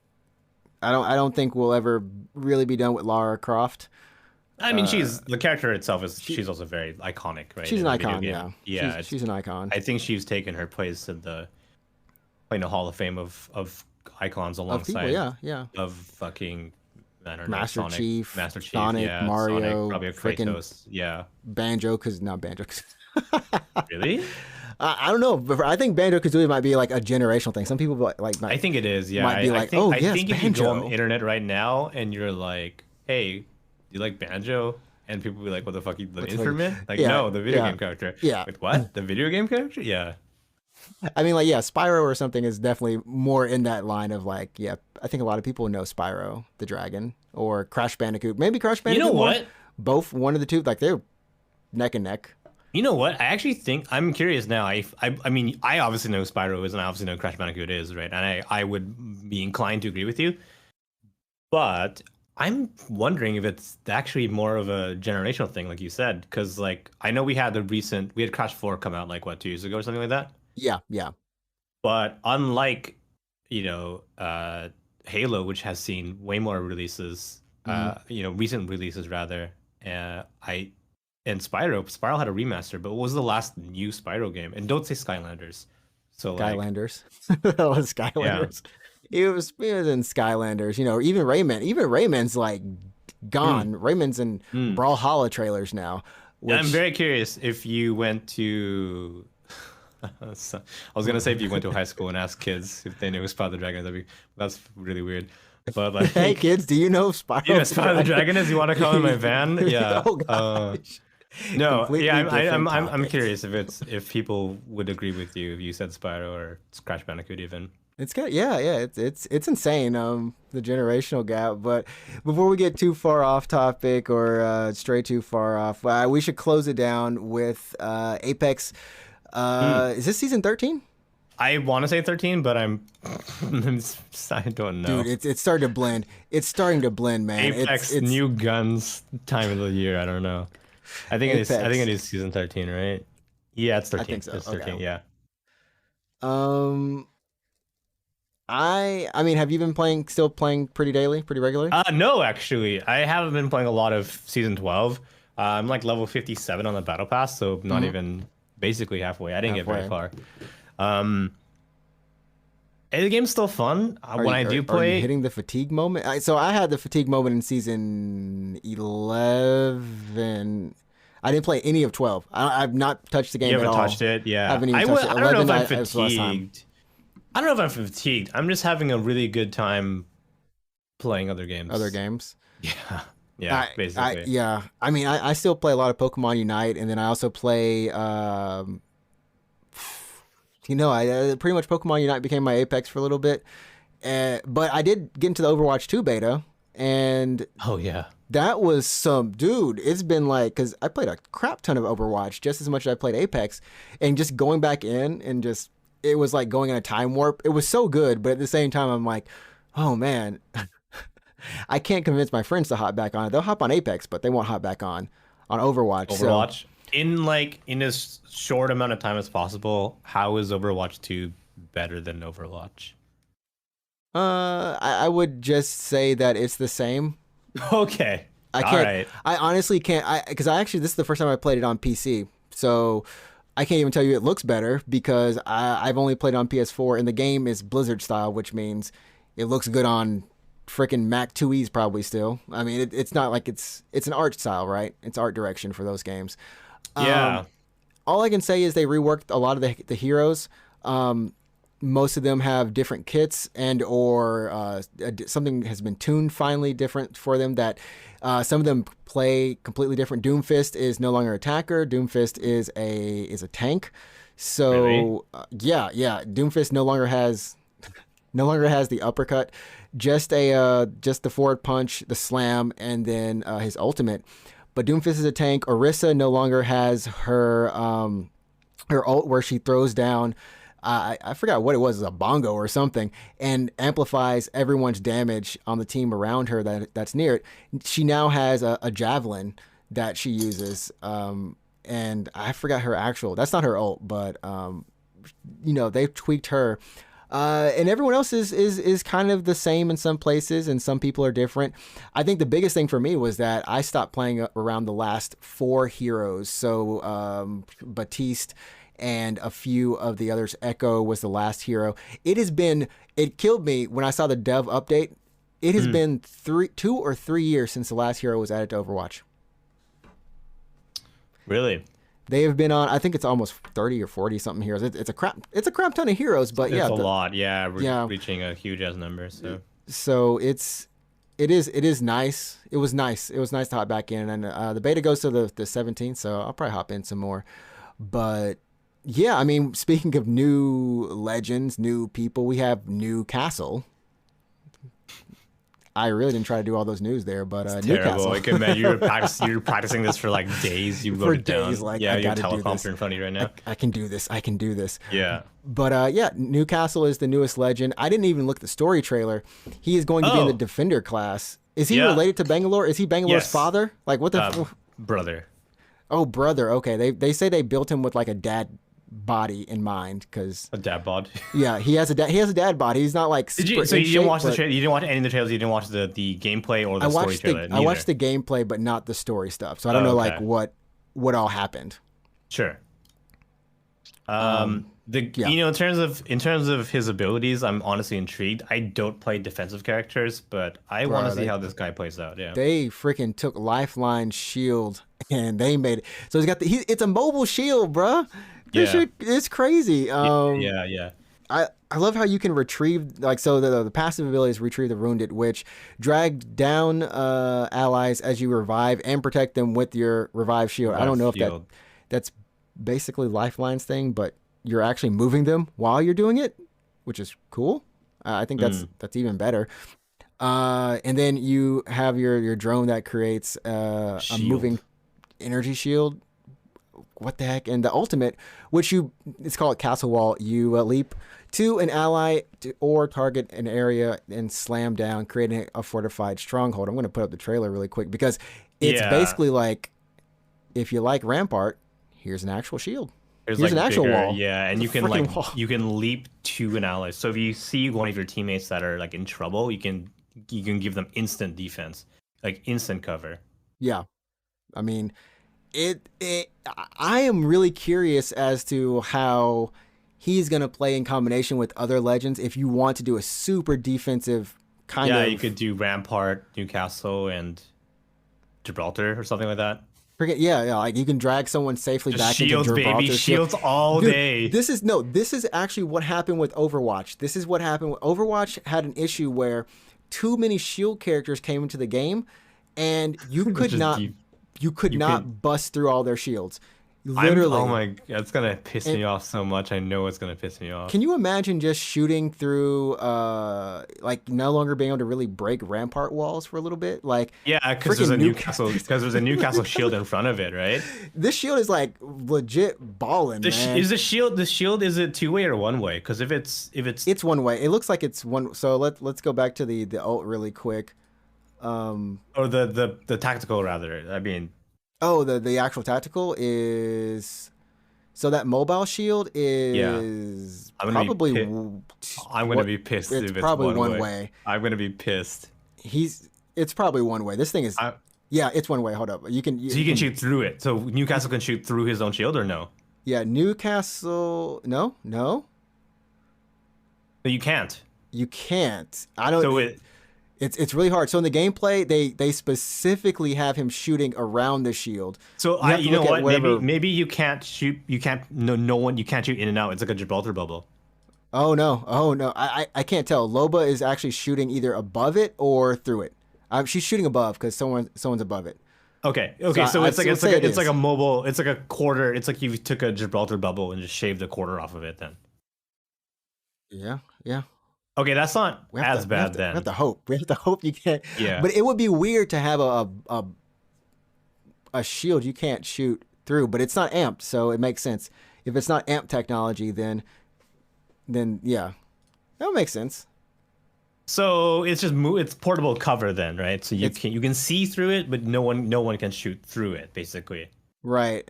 Speaker 1: I don't think we'll ever really be done with Lara Croft.
Speaker 2: I mean, she's the character itself she's also very iconic, right?
Speaker 1: She's
Speaker 2: in
Speaker 1: an
Speaker 2: the video
Speaker 1: icon,
Speaker 2: game.
Speaker 1: yeah. She's an icon.
Speaker 2: I think she's taken her place in the Hall of Fame of icons, alongside of fucking, I don't know,
Speaker 1: Master
Speaker 2: Sonic,
Speaker 1: Chief,
Speaker 2: Sonic,
Speaker 1: yeah, Mario,
Speaker 2: Sonic, probably a
Speaker 1: freaking
Speaker 2: Kratos, yeah.
Speaker 1: Banjo, because not Banjo.
Speaker 2: Really?
Speaker 1: I don't know, but I think Banjo-Kazooie might be like a generational thing. Some people like.
Speaker 2: I think it is. Yeah,
Speaker 1: might be like,
Speaker 2: I
Speaker 1: yes,
Speaker 2: think if you
Speaker 1: Banjo.
Speaker 2: go on the internet right now and you're like, "Hey, do you like Banjo?" and people be like, "What the fuck? The instrument?" Like, no, the video game character.
Speaker 1: Yeah.
Speaker 2: Wait, what? The video game character? Yeah.
Speaker 1: I mean, like, yeah, Spyro or something is definitely more in that line of like, yeah. I think a lot of people know Spyro the Dragon or Crash Bandicoot. Maybe Crash Bandicoot.
Speaker 2: You know what?
Speaker 1: Both, one of the two, like they're neck and neck.
Speaker 2: You know what? I actually think, I'm curious now. I mean, I obviously know Spyro is, and I obviously know Crash Bandicoot is, right? And I would be inclined to agree with you. But I'm wondering if it's actually more of a generational thing, like you said, because like I know we had Crash 4 come out like what, 2 years ago or something like that.
Speaker 1: Yeah, yeah.
Speaker 2: But unlike, Halo, which has seen way more releases, recent releases rather, and Spyro had a remaster, but what was the last new Spyro game? And don't say Skylanders. So
Speaker 1: Skylanders. That was Skylanders. Yeah. It was in Skylanders, even Rayman. Even Rayman's like gone. Rayman's in Brawlhalla trailers now.
Speaker 2: Which... I'm very curious if you went to I was gonna say if you went to high school and asked kids if they knew Spyro the Dragon, that's really weird. But like,
Speaker 1: hey kids, do you know Spyro?
Speaker 2: Yeah, Spyro the Dragon is. You want to come in my van? Yeah.
Speaker 1: Oh gosh.
Speaker 2: No,
Speaker 1: Completely
Speaker 2: I'm curious if people would agree with you if you said Spyro or Crash Bandicoot even.
Speaker 1: It's good, yeah. It's insane, the generational gap. But before we get too far off topic or stray too far off, we should close it down with Apex. Is this season 13?
Speaker 2: I want to say 13, but I don't know.
Speaker 1: Dude, it's starting to blend. It's starting to blend, man.
Speaker 2: Apex
Speaker 1: it's
Speaker 2: new guns time of the year. I don't know. I think
Speaker 1: Apex.
Speaker 2: it is season 13, right? Yeah, it's 13.
Speaker 1: I think so.
Speaker 2: It's 13.
Speaker 1: Okay.
Speaker 2: Yeah.
Speaker 1: I mean, have you been still playing pretty regularly?
Speaker 2: No, actually, I haven't been playing a lot of season 12. I'm like level 57 on the battle pass, so not even basically halfway. I didn't get very far. The game's still fun. When I do play,
Speaker 1: are you hitting the fatigue moment? So I had the fatigue moment in season 11. I didn't play any of 12. I've not touched the game at all.
Speaker 2: You haven't touched it? Yeah.
Speaker 1: I haven't even touched it.
Speaker 2: I don't know if I'm fatigued. I don't know if I'm fatigued. I'm just having a really good time playing other games. Yeah. Yeah, basically.
Speaker 1: I mean, I still play a lot of Pokemon Unite, and then I also play... I pretty much Pokemon Unite became my Apex for a little bit. But I did get into the Overwatch 2 beta, and...
Speaker 2: Oh, yeah.
Speaker 1: That was it's been like, because I played a crap ton of Overwatch, just as much as I played Apex, and just going back in and just... It was like going in a time warp. It was so good, but at the same time, I'm like, oh man, I can't convince my friends to hop back on it. They'll hop on Apex, but they won't hop back on Overwatch.
Speaker 2: Overwatch? So, in as short amount of time as possible, how is Overwatch 2 better than Overwatch?
Speaker 1: I would just say that it's the same.
Speaker 2: Okay.
Speaker 1: I can't. Right. I honestly can't. Because this is the first time I played it on PC, so I can't even tell you it looks better because I've only played on PS4, and the game is Blizzard style, which means it looks good on freaking Mac 2Es probably still. I mean, it's not like it's an art style, right? It's art direction for those games.
Speaker 2: Yeah.
Speaker 1: All I can say is they reworked a lot of the heroes. most of them have different kits and or something has been tuned finally different for them that some of them play completely different. Doomfist is no longer an attacker. Doomfist is a tank.
Speaker 2: Really?
Speaker 1: So yeah, Doomfist no longer has the uppercut, just the forward punch, the slam, and then his ultimate. But Doomfist is a tank. Orisa no longer has her ult where she throws down. I forgot what it was, a bongo or something, and amplifies everyone's damage on the team around her that's near it. She now has a javelin that she uses, and I forgot her actual. That's not her ult, but they've tweaked her. And everyone else is kind of the same in some places, and some people are different. I think the biggest thing for me was that I stopped playing around the last 4 heroes. So Batiste and a few of the others. Echo was the last hero. It killed me when I saw the dev update. It has been 2 or 3 years since the last hero was added to Overwatch.
Speaker 2: Really?
Speaker 1: They have been on, I think it's almost 30 or 40 something heroes. It's a crap ton of heroes, but
Speaker 2: It's a lot. Yeah, we're reaching a huge ass number.
Speaker 1: So it is nice. It was nice. It was nice to hop back in, and the beta goes to the 17th, so I'll probably hop in some more. But yeah, I mean, speaking of new legends, new people, we have Newcastle. I really didn't try to do all those news there, but
Speaker 2: it's
Speaker 1: Newcastle.
Speaker 2: Terrible. Man, you're practicing this for like days. You wrote it down.
Speaker 1: Like,
Speaker 2: yeah,
Speaker 1: I
Speaker 2: you have
Speaker 1: gotta
Speaker 2: a
Speaker 1: do
Speaker 2: teleprompter
Speaker 1: this.
Speaker 2: in front of you right now.
Speaker 1: I can do this. I can do this.
Speaker 2: Yeah.
Speaker 1: But yeah, Newcastle is the newest legend. I didn't even look at the story trailer. He is going to be in the Defender class. Is he related to Bangalore? Is he Bangalore's father? Like what the
Speaker 2: brother?
Speaker 1: Oh, brother. Okay. They say they built him with like a dad body in mind because
Speaker 2: a dad bod.
Speaker 1: Yeah, he has a dad body. He's not like.
Speaker 2: So you didn't watch the trailer? You didn't watch any of the trailers? You didn't watch the gameplay or the story trailer?
Speaker 1: I watched the gameplay, but not the story stuff. So I don't know like what all happened.
Speaker 2: Sure. In terms of his abilities, I'm honestly intrigued. I don't play defensive characters, but I want to see how this guy plays out. Yeah.
Speaker 1: They freaking took Lifeline shield and they made it. So he's got it's a mobile shield, bruh. This shit is crazy.
Speaker 2: Yeah.
Speaker 1: I love how you can retrieve, like, so the passive ability is retrieve the wounded, which drag down allies as you revive and protect them with your revive shield. I don't know if that's basically Lifeline's thing, but you're actually moving them while you're doing it, which is cool. I think that's even better. And then you have your drone that creates a moving energy shield. What the heck? And the ultimate, it's called Castle Wall. You leap to an ally or target an area and slam down, creating a fortified stronghold. I'm going to put up the trailer really quick because it's basically like, if you like Rampart, here's an actual shield. Here's like an actual wall.
Speaker 2: Yeah, and you can leap to an ally. So if you see one of your teammates that are like in trouble, you can give them instant defense, like instant cover.
Speaker 1: Yeah, I mean, I am really curious as to how he's gonna play in combination with other legends. If you want to do a super defensive kind of,
Speaker 2: you could do Rampart, Newcastle, and Gibraltar or something like that.
Speaker 1: Like you can drag someone safely back into Gibraltar.
Speaker 2: Baby, shields all day.
Speaker 1: This is actually what happened with Overwatch. This is what happened with Overwatch. Had an issue where too many shield characters came into the game, and you could not bust through all their shields. Literally.
Speaker 2: Oh my god, it's gonna piss me off so much. I know it's gonna piss me off.
Speaker 1: Can you imagine just shooting through, like no longer being able to really break Rampart walls for a little bit? Like,
Speaker 2: yeah, because there's a Newcastle shield in front of it, right?
Speaker 1: This shield is like legit balling, man.
Speaker 2: Is the shield is it 2-way or 1-way? Because if it's
Speaker 1: 1 way. It looks like it's one. So let's go back to the ult really quick.
Speaker 2: Or the tactical rather. I mean.
Speaker 1: Oh, the actual tactical is, so that mobile shield is probably.
Speaker 2: I'm gonna be pissed if it's
Speaker 1: probably
Speaker 2: one
Speaker 1: way.
Speaker 2: I'm gonna be pissed.
Speaker 1: It's probably 1 way. This thing is. It's 1 way. Hold up. You can
Speaker 2: shoot through it. So Newcastle can shoot through his own shield or no?
Speaker 1: Yeah, Newcastle. No.
Speaker 2: No, you can't.
Speaker 1: You can't. I don't.
Speaker 2: So
Speaker 1: It's really hard. So in the gameplay, they specifically have him shooting around the shield.
Speaker 2: So you know what? Maybe you can't shoot. You can't. No one. You can't shoot in and out. It's like a Gibraltar bubble.
Speaker 1: Oh no, I can't tell. Loba is actually shooting either above it or through it. She's shooting above because someone's above it.
Speaker 2: Okay,
Speaker 1: So
Speaker 2: okay, so
Speaker 1: I
Speaker 2: it's like
Speaker 1: would say it
Speaker 2: it's like a
Speaker 1: is.
Speaker 2: mobile, it's like a quarter. It's like you took a Gibraltar bubble and just shaved a quarter off of it. Then
Speaker 1: Yeah, yeah.
Speaker 2: okay, that's not
Speaker 1: We have
Speaker 2: as
Speaker 1: to we have
Speaker 2: bad
Speaker 1: to we have
Speaker 2: then.
Speaker 1: to hope. We have to hope you can't.
Speaker 2: Yeah.
Speaker 1: But it would be weird to have a shield you can't shoot through. But it's not amped, so it makes sense. If it's not amped technology, then yeah, that would make sense.
Speaker 2: So it's just it's portable cover then, right? So
Speaker 1: It's
Speaker 2: you can see through it, but no one can shoot through it, basically.
Speaker 1: right.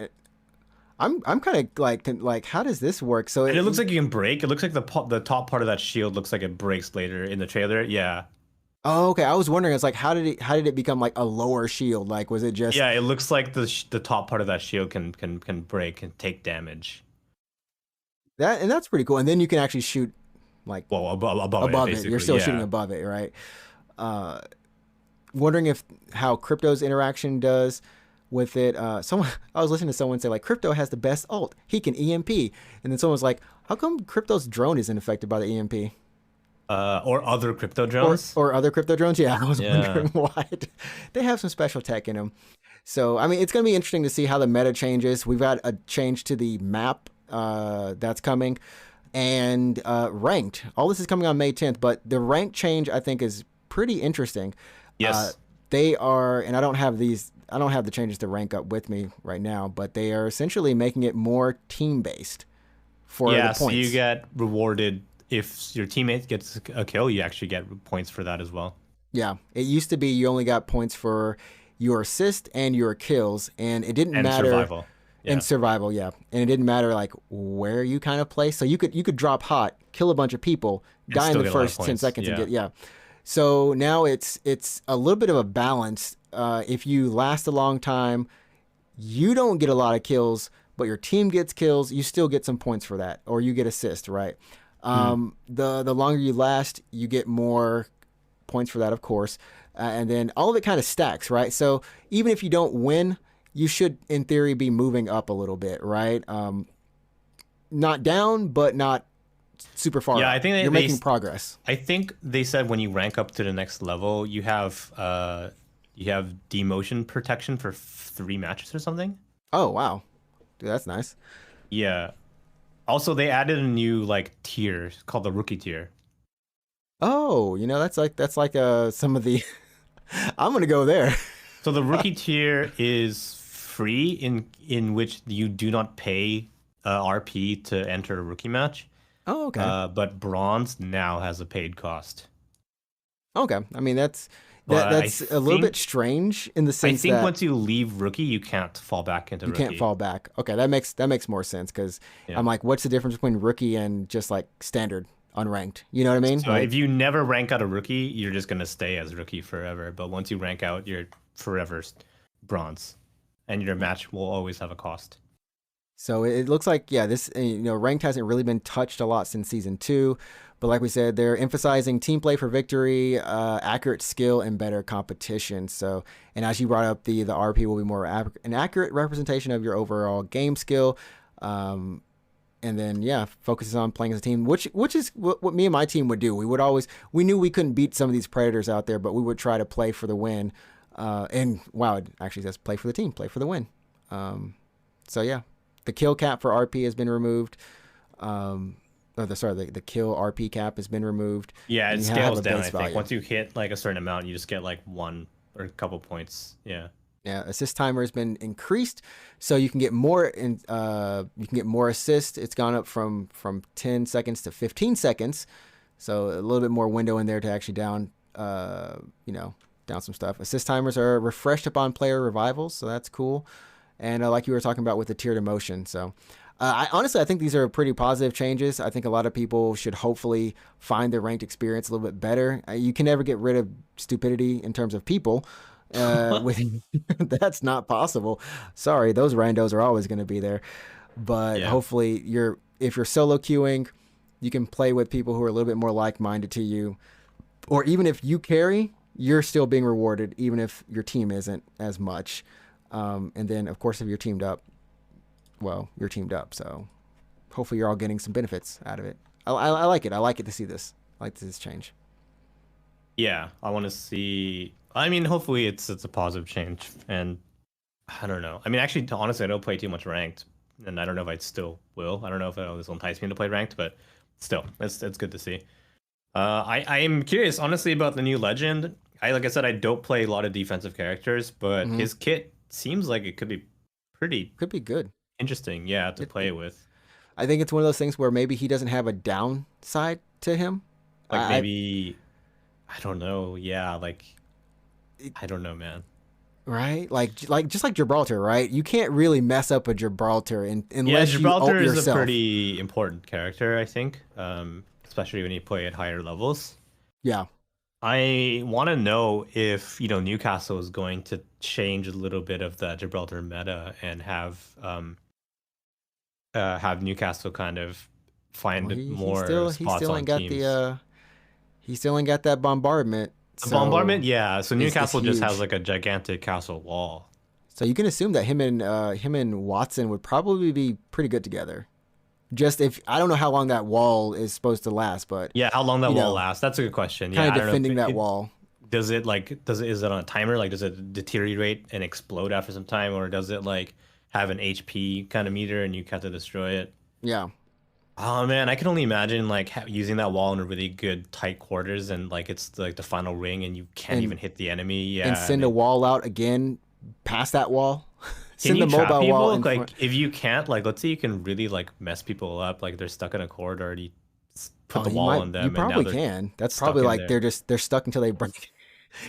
Speaker 1: I'm kind of like how does this work? So
Speaker 2: And it looks like you can break. It looks like the top part of that shield looks like it breaks later in the trailer. Yeah.
Speaker 1: oh, okay. I was wondering. It's like how did it become like a lower shield? Like was it just
Speaker 2: Yeah, it looks like the top part of that shield can break and take damage.
Speaker 1: that? And that's pretty cool. And then you can actually shoot like
Speaker 2: Well, above it,
Speaker 1: above it. You're
Speaker 2: basically.
Speaker 1: still shooting
Speaker 2: Yeah.
Speaker 1: above it, right? Uh, Wondering if how Crypto's interaction does with it. Someone I was listening to someone say like Crypto has the best ult. He can EMP, and then someone was like, "How come Crypto's drone isn't affected by the EMP?"
Speaker 2: Or other crypto drones.
Speaker 1: Or other crypto drones? Yeah, I was
Speaker 2: Yeah.
Speaker 1: wondering why. They have some special tech in them. So I mean, it's gonna be interesting to see how the meta changes. We've got a change to the map that's coming, and ranked. All this is coming on May 10th, but the rank change I think is pretty interesting. Uh,
Speaker 2: Yes.
Speaker 1: they are, and I don't have these. I don't have the changes to rank up with me right now, but they are essentially making it more team based for
Speaker 2: Yeah,
Speaker 1: the
Speaker 2: so you
Speaker 1: points.
Speaker 2: get rewarded if your teammate gets a kill, you actually get points for that as well.
Speaker 1: Yeah, it used to be you only got points for your assist and your kills, and it didn't
Speaker 2: And
Speaker 1: matter
Speaker 2: survival.
Speaker 1: in
Speaker 2: Yeah.
Speaker 1: survival. Yeah, and it didn't matter like where you kind of play. So you could drop hot, kill a bunch of people,
Speaker 2: And
Speaker 1: die in
Speaker 2: still
Speaker 1: the
Speaker 2: get a lot of
Speaker 1: first 10
Speaker 2: points.
Speaker 1: seconds, and
Speaker 2: Yeah.
Speaker 1: get yeah. So now it's a little bit of a balance. If you last a long time, you don't get a lot of kills, but your team gets kills. You still get some points for that, or you get assist, right?
Speaker 2: Mm.
Speaker 1: The longer you last, you get more points for that, of course. And then all of it kind of stacks, right? So even if you don't win, you should, in theory, be moving up a little bit, right? Not down, but not super far
Speaker 2: Yeah,
Speaker 1: up.
Speaker 2: I think
Speaker 1: You're making progress.
Speaker 2: I think they said when you rank up to the next level, you have demotion protection for 3 matches or something.
Speaker 1: Oh, wow. Dude, that's nice.
Speaker 2: Yeah. Also, they added a new like tier called the rookie tier.
Speaker 1: Oh, that's like some of the. I'm gonna go there.
Speaker 2: So the rookie tier is free in which you do not pay RP to enter a rookie match.
Speaker 1: Oh, okay.
Speaker 2: But bronze now has a paid cost.
Speaker 1: Okay. I mean,
Speaker 2: But
Speaker 1: that's a little bit strange in the
Speaker 2: I
Speaker 1: sense
Speaker 2: think
Speaker 1: that
Speaker 2: once you leave rookie, you can't fall back into
Speaker 1: you
Speaker 2: rookie.
Speaker 1: can't fall back. Okay, that makes more sense because
Speaker 2: Yeah.
Speaker 1: I'm like, what's the difference between rookie and just like standard unranked? You know what I mean?
Speaker 2: So
Speaker 1: Like,
Speaker 2: if you never rank out a rookie, you're just gonna stay as rookie forever. But once you rank out, you're forever bronze, and your match will always have a cost.
Speaker 1: so it looks like yeah, this ranked hasn't really been touched a lot since season 2, but like we said, they're emphasizing team play for victory, accurate skill, and better competition. So, and as you brought up, the RP will be more an accurate representation of your overall game skill. And then yeah, focuses on playing as a team, which is what me and my team would do. We knew we couldn't beat some of these predators out there, but we would try to play for the win. And wow, it actually says play for the team, play for the win. So yeah, the kill cap for RP has been removed. The kill RP cap has been removed.
Speaker 2: Yeah, it
Speaker 1: And you have
Speaker 2: scales
Speaker 1: a
Speaker 2: down.
Speaker 1: base
Speaker 2: I think
Speaker 1: value.
Speaker 2: once you hit like a certain amount, you just get like one or a couple points. Yeah.
Speaker 1: Yeah, assist timer has been increased, so you can get more assists. It's gone up from 10 seconds to 15 seconds, so a little bit more window in there to actually down some stuff. Assist timers are refreshed upon player revivals, so that's cool. And like you were talking about with the tiered emotion, so I think these are pretty positive changes. I think a lot of people should hopefully find their ranked experience a little bit better. You can never get rid of stupidity in terms of people. With that's not possible. Sorry, those randos are always going to be there. But
Speaker 2: Yeah.
Speaker 1: hopefully, if you're solo queuing, you can play with people who are a little bit more like-minded to you, or even if you carry, you're still being rewarded, even if your team isn't as much. And then, of course, if you're teamed up, well, you're teamed up. So hopefully, you're all getting some benefits out of it. I like it. I like it to see this. I like this change.
Speaker 2: Yeah, I want to see. I mean, hopefully it's a positive change, and I don't know. I mean, actually, honestly, I don't play too much ranked, and I don't know if I still will. I don't know if this will entice me to play ranked, but still, it's good to see. I am curious, honestly, about the new legend. Like I said, I don't play a lot of defensive characters, but his kit seems like it could be pretty
Speaker 1: Could be good.
Speaker 2: interesting, yeah, to play with.
Speaker 1: I think it's one of those things where maybe he doesn't have a downside to him.
Speaker 2: Like maybe, I don't know. Yeah, like I don't know, man.
Speaker 1: Right? Like just like Gibraltar, right? You can't really mess up a Gibraltar unless
Speaker 2: Gibraltar
Speaker 1: you
Speaker 2: is a pretty important character, I think. Especially when you play at higher levels.
Speaker 1: Yeah.
Speaker 2: I want to know if, Newcastle is going to change a little bit of the Gibraltar meta and have Newcastle kind of find more spots on teams.
Speaker 1: He still ain't got that bombardment.
Speaker 2: The bombardment, yeah. So Newcastle just has like a gigantic castle wall.
Speaker 1: So you can assume that him and Watson would probably be pretty good together. Just if I don't know how long that wall is supposed to last, but
Speaker 2: yeah, how long that wall lasts? That's a good question.
Speaker 1: Kind of defending that wall.
Speaker 2: Is it on a timer? Like, does it deteriorate and explode after some time, or does it like have an HP kind of meter and you have to destroy it?
Speaker 1: Yeah.
Speaker 2: Oh man, I can only imagine like using that wall in a really good tight quarters, and like it's like the final ring, and you can't even hit the enemy. Yeah,
Speaker 1: and send a wall out again past that wall.
Speaker 2: Send the mobile people? Wall. Like if you can't, like let's say you can really like mess people up, like they're stuck in a corridor, and you put the wall on them.
Speaker 1: You probably can. That's probably like they're stuck until they break.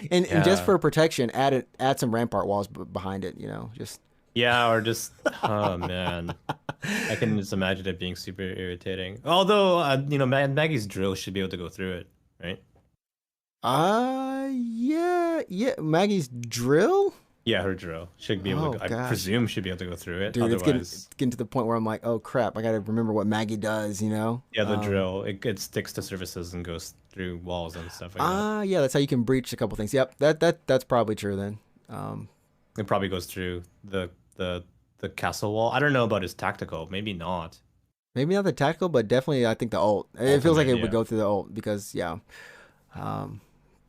Speaker 1: And just for protection, add some rampart walls behind it. Just.
Speaker 2: Yeah, or just oh man, I can just imagine it being super irritating. Although Maggie's drill should be able to go through it, right?
Speaker 1: Yeah, Maggie's drill.
Speaker 2: Yeah, her drill should be able to. I presume should be able to go through it.
Speaker 1: Dude, it's getting to the point where I'm like, oh crap, I gotta remember what Maggie does.
Speaker 2: Yeah, the drill it sticks to surfaces and goes through walls and stuff like that.
Speaker 1: Yeah, that's how you can breach a couple things. Yep, that's probably true then.
Speaker 2: It probably goes through the castle wall. I don't know about his tactical. Maybe not.
Speaker 1: Maybe not the tactical, but definitely I think the ult. It feels like it would go through the ult because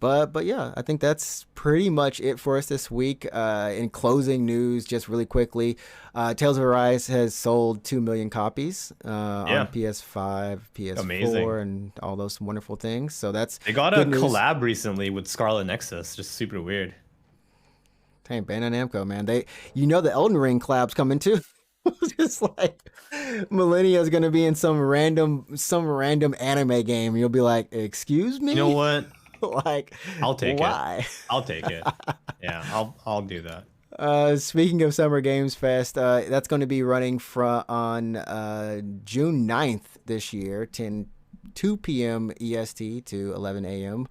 Speaker 1: But yeah, I think that's pretty much it for us this week. In closing news, just really quickly, Tales of Arise has sold 2 million copies on PS5, PS4,
Speaker 2: Amazing.
Speaker 1: And all those wonderful things. So
Speaker 2: they got a collab recently with Scarlet Nexus, just super weird.
Speaker 1: Dang, Bandai Namco, man. The Elden Ring collab's coming too. Just like Millennia is gonna be in some random anime game. You'll be like, excuse me?
Speaker 2: You know what?
Speaker 1: Like,
Speaker 2: I'll take
Speaker 1: why?
Speaker 2: I'll take it. Yeah, I'll do that.
Speaker 1: Speaking of Summer Games Fest, that's going to be running on June 9th this year, 2 p.m. EST to 11 a.m.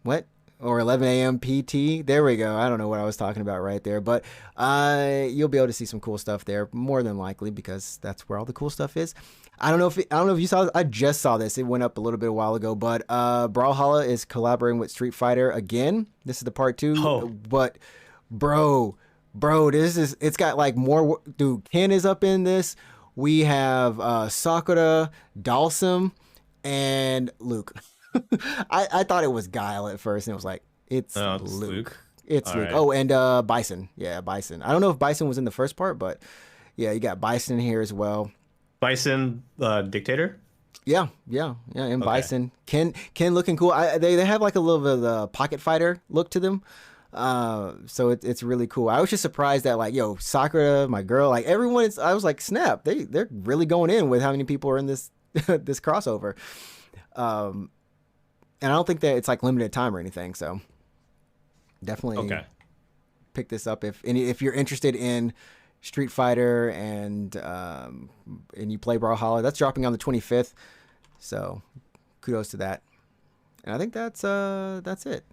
Speaker 1: What? Or 11 a.m. PT. There we go. I don't know what I was talking about right there, but you'll be able to see some cool stuff there, more than likely, because that's where all the cool stuff is. I don't know if you saw this. I just saw this. It went up a little bit a while ago, but Brawlhalla is collaborating with Street Fighter again. This is the part 2.
Speaker 2: Oh.
Speaker 1: But bro, it's got like more. Dude, Ken is up in this. We have Sakura, Dalsum, and Luke. I thought it was Guile at first, and it was like, it's Luke. It's Luke. Right. Oh, and Bison. Yeah, Bison. I don't know if Bison was in the first part, but yeah, you got Bison here as well.
Speaker 2: Bison, Dictator?
Speaker 1: Yeah, and okay. Bison. Ken looking cool. They have like a little bit of the pocket fighter look to them. So it's really cool. I was just surprised that like, Sakura, my girl, like everyone, I was like, snap, they're really going in with how many people are in this this crossover. And I don't think that it's like limited time or anything, so definitely pick this up if you're interested in Street Fighter and you play Brawlhalla. That's dropping on the 25th, so kudos to that. And I think that's it.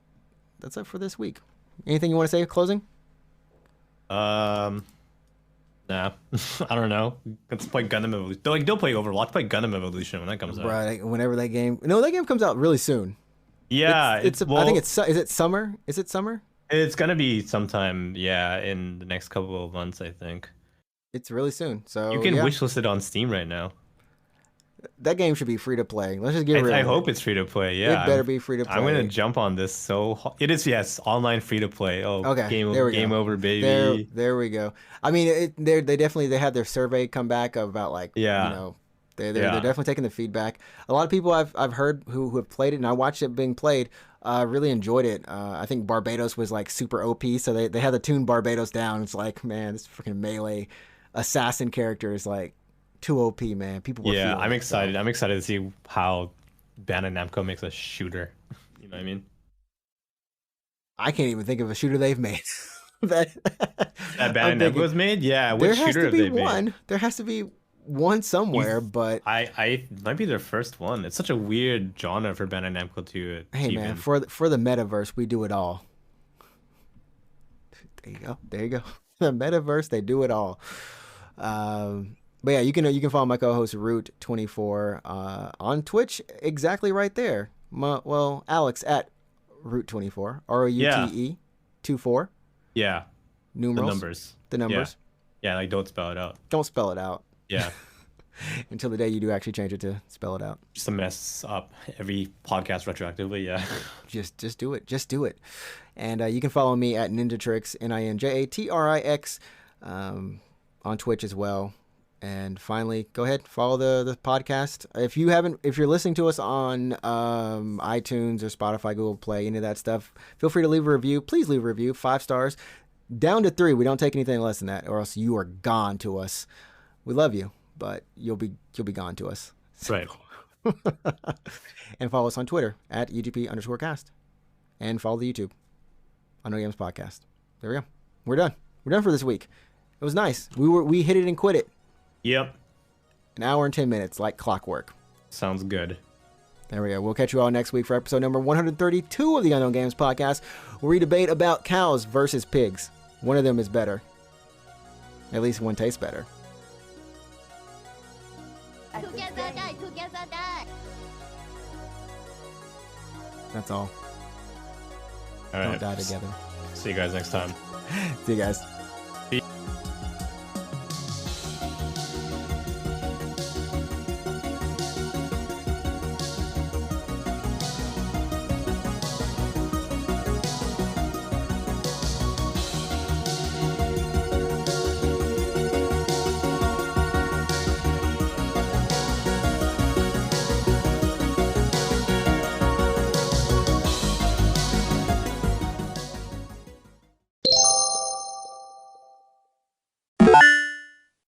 Speaker 1: That's it for this week. Anything you want to say closing?
Speaker 2: Nah. I don't know. Let's play Gundam Evolution. Don't play Overwatch. Play Gundam Evolution when that comes out.
Speaker 1: Right. Whenever that game. No, that game comes out really soon.
Speaker 2: Yeah.
Speaker 1: I think it's. Is it summer? Is it summer?
Speaker 2: It's gonna be sometime. Yeah, in the next couple of months, I think.
Speaker 1: It's really soon. So
Speaker 2: you can wishlist it on Steam right now.
Speaker 1: That game should be free to play. Let's just get real.
Speaker 2: I hope it's free to play. Yeah,
Speaker 1: It better be free to play.
Speaker 2: I'm gonna jump on this. It is, yes, online free to play. Oh,
Speaker 1: okay, there we
Speaker 2: game
Speaker 1: go.
Speaker 2: over, baby.
Speaker 1: There we go. I mean, they definitely had their survey come back about like
Speaker 2: Yeah.
Speaker 1: you know they're definitely taking the feedback. A lot of people I've heard who have played it, and I watched it being played. Really enjoyed it. I think Barbados was like super OP, so they had to tune Barbados down. It's like, man, this freaking melee assassin character is like too OP, man. People were
Speaker 2: Yeah,
Speaker 1: feeling
Speaker 2: I'm
Speaker 1: it,
Speaker 2: excited.
Speaker 1: so.
Speaker 2: I'm excited to see how Bandai Namco makes a shooter. You know what I mean?
Speaker 1: I can't even think of a shooter they've made. that
Speaker 2: Bandai Namco was made? Yeah, which shooter have they made?
Speaker 1: There has to be one somewhere, but
Speaker 2: I might be their first one. It's such a weird genre for Bandai Namco to
Speaker 1: hey
Speaker 2: even.
Speaker 1: man, for the metaverse, we do it all. There you go. The metaverse, they do it all. But yeah, you can follow my co-host Root24 on Twitch, exactly right there. Well, Alex at Root24, ROUTE 24.
Speaker 2: Yeah,
Speaker 1: numerals. The numbers.
Speaker 2: Yeah, like don't spell it out.
Speaker 1: Don't spell it out.
Speaker 2: Yeah.
Speaker 1: Until the day you do actually change it to spell it out.
Speaker 2: Just to mess up every podcast retroactively, yeah.
Speaker 1: Just do it. Just do it. And you can follow me at NinjaTrix, NinjaTrix, on Twitch as well. And finally, go ahead, follow the podcast. If you're listening to us on iTunes or Spotify, Google Play, any of that stuff, feel free to leave a review. Please leave a review, 5 stars. Down to 3. We don't take anything less than that, or else you are gone to us. We love you, but you'll be gone to us.
Speaker 2: Right.
Speaker 1: And follow us on Twitter at UGP_cast. And follow the YouTube on No Games Podcast. There we go. We're done. We're done for this week. It was nice. We hit it and quit it.
Speaker 2: Yep.
Speaker 1: An hour and 10 minutes, like clockwork.
Speaker 2: Sounds good.
Speaker 1: There we go. We'll catch you all next week for episode number 132 of the Unknown Games Podcast, where we debate about cows versus pigs. One of them is better. At least one tastes better.
Speaker 3: Together die.
Speaker 1: That's all.
Speaker 2: All right.
Speaker 1: Don't die together.
Speaker 2: See you guys next time.
Speaker 1: See you guys.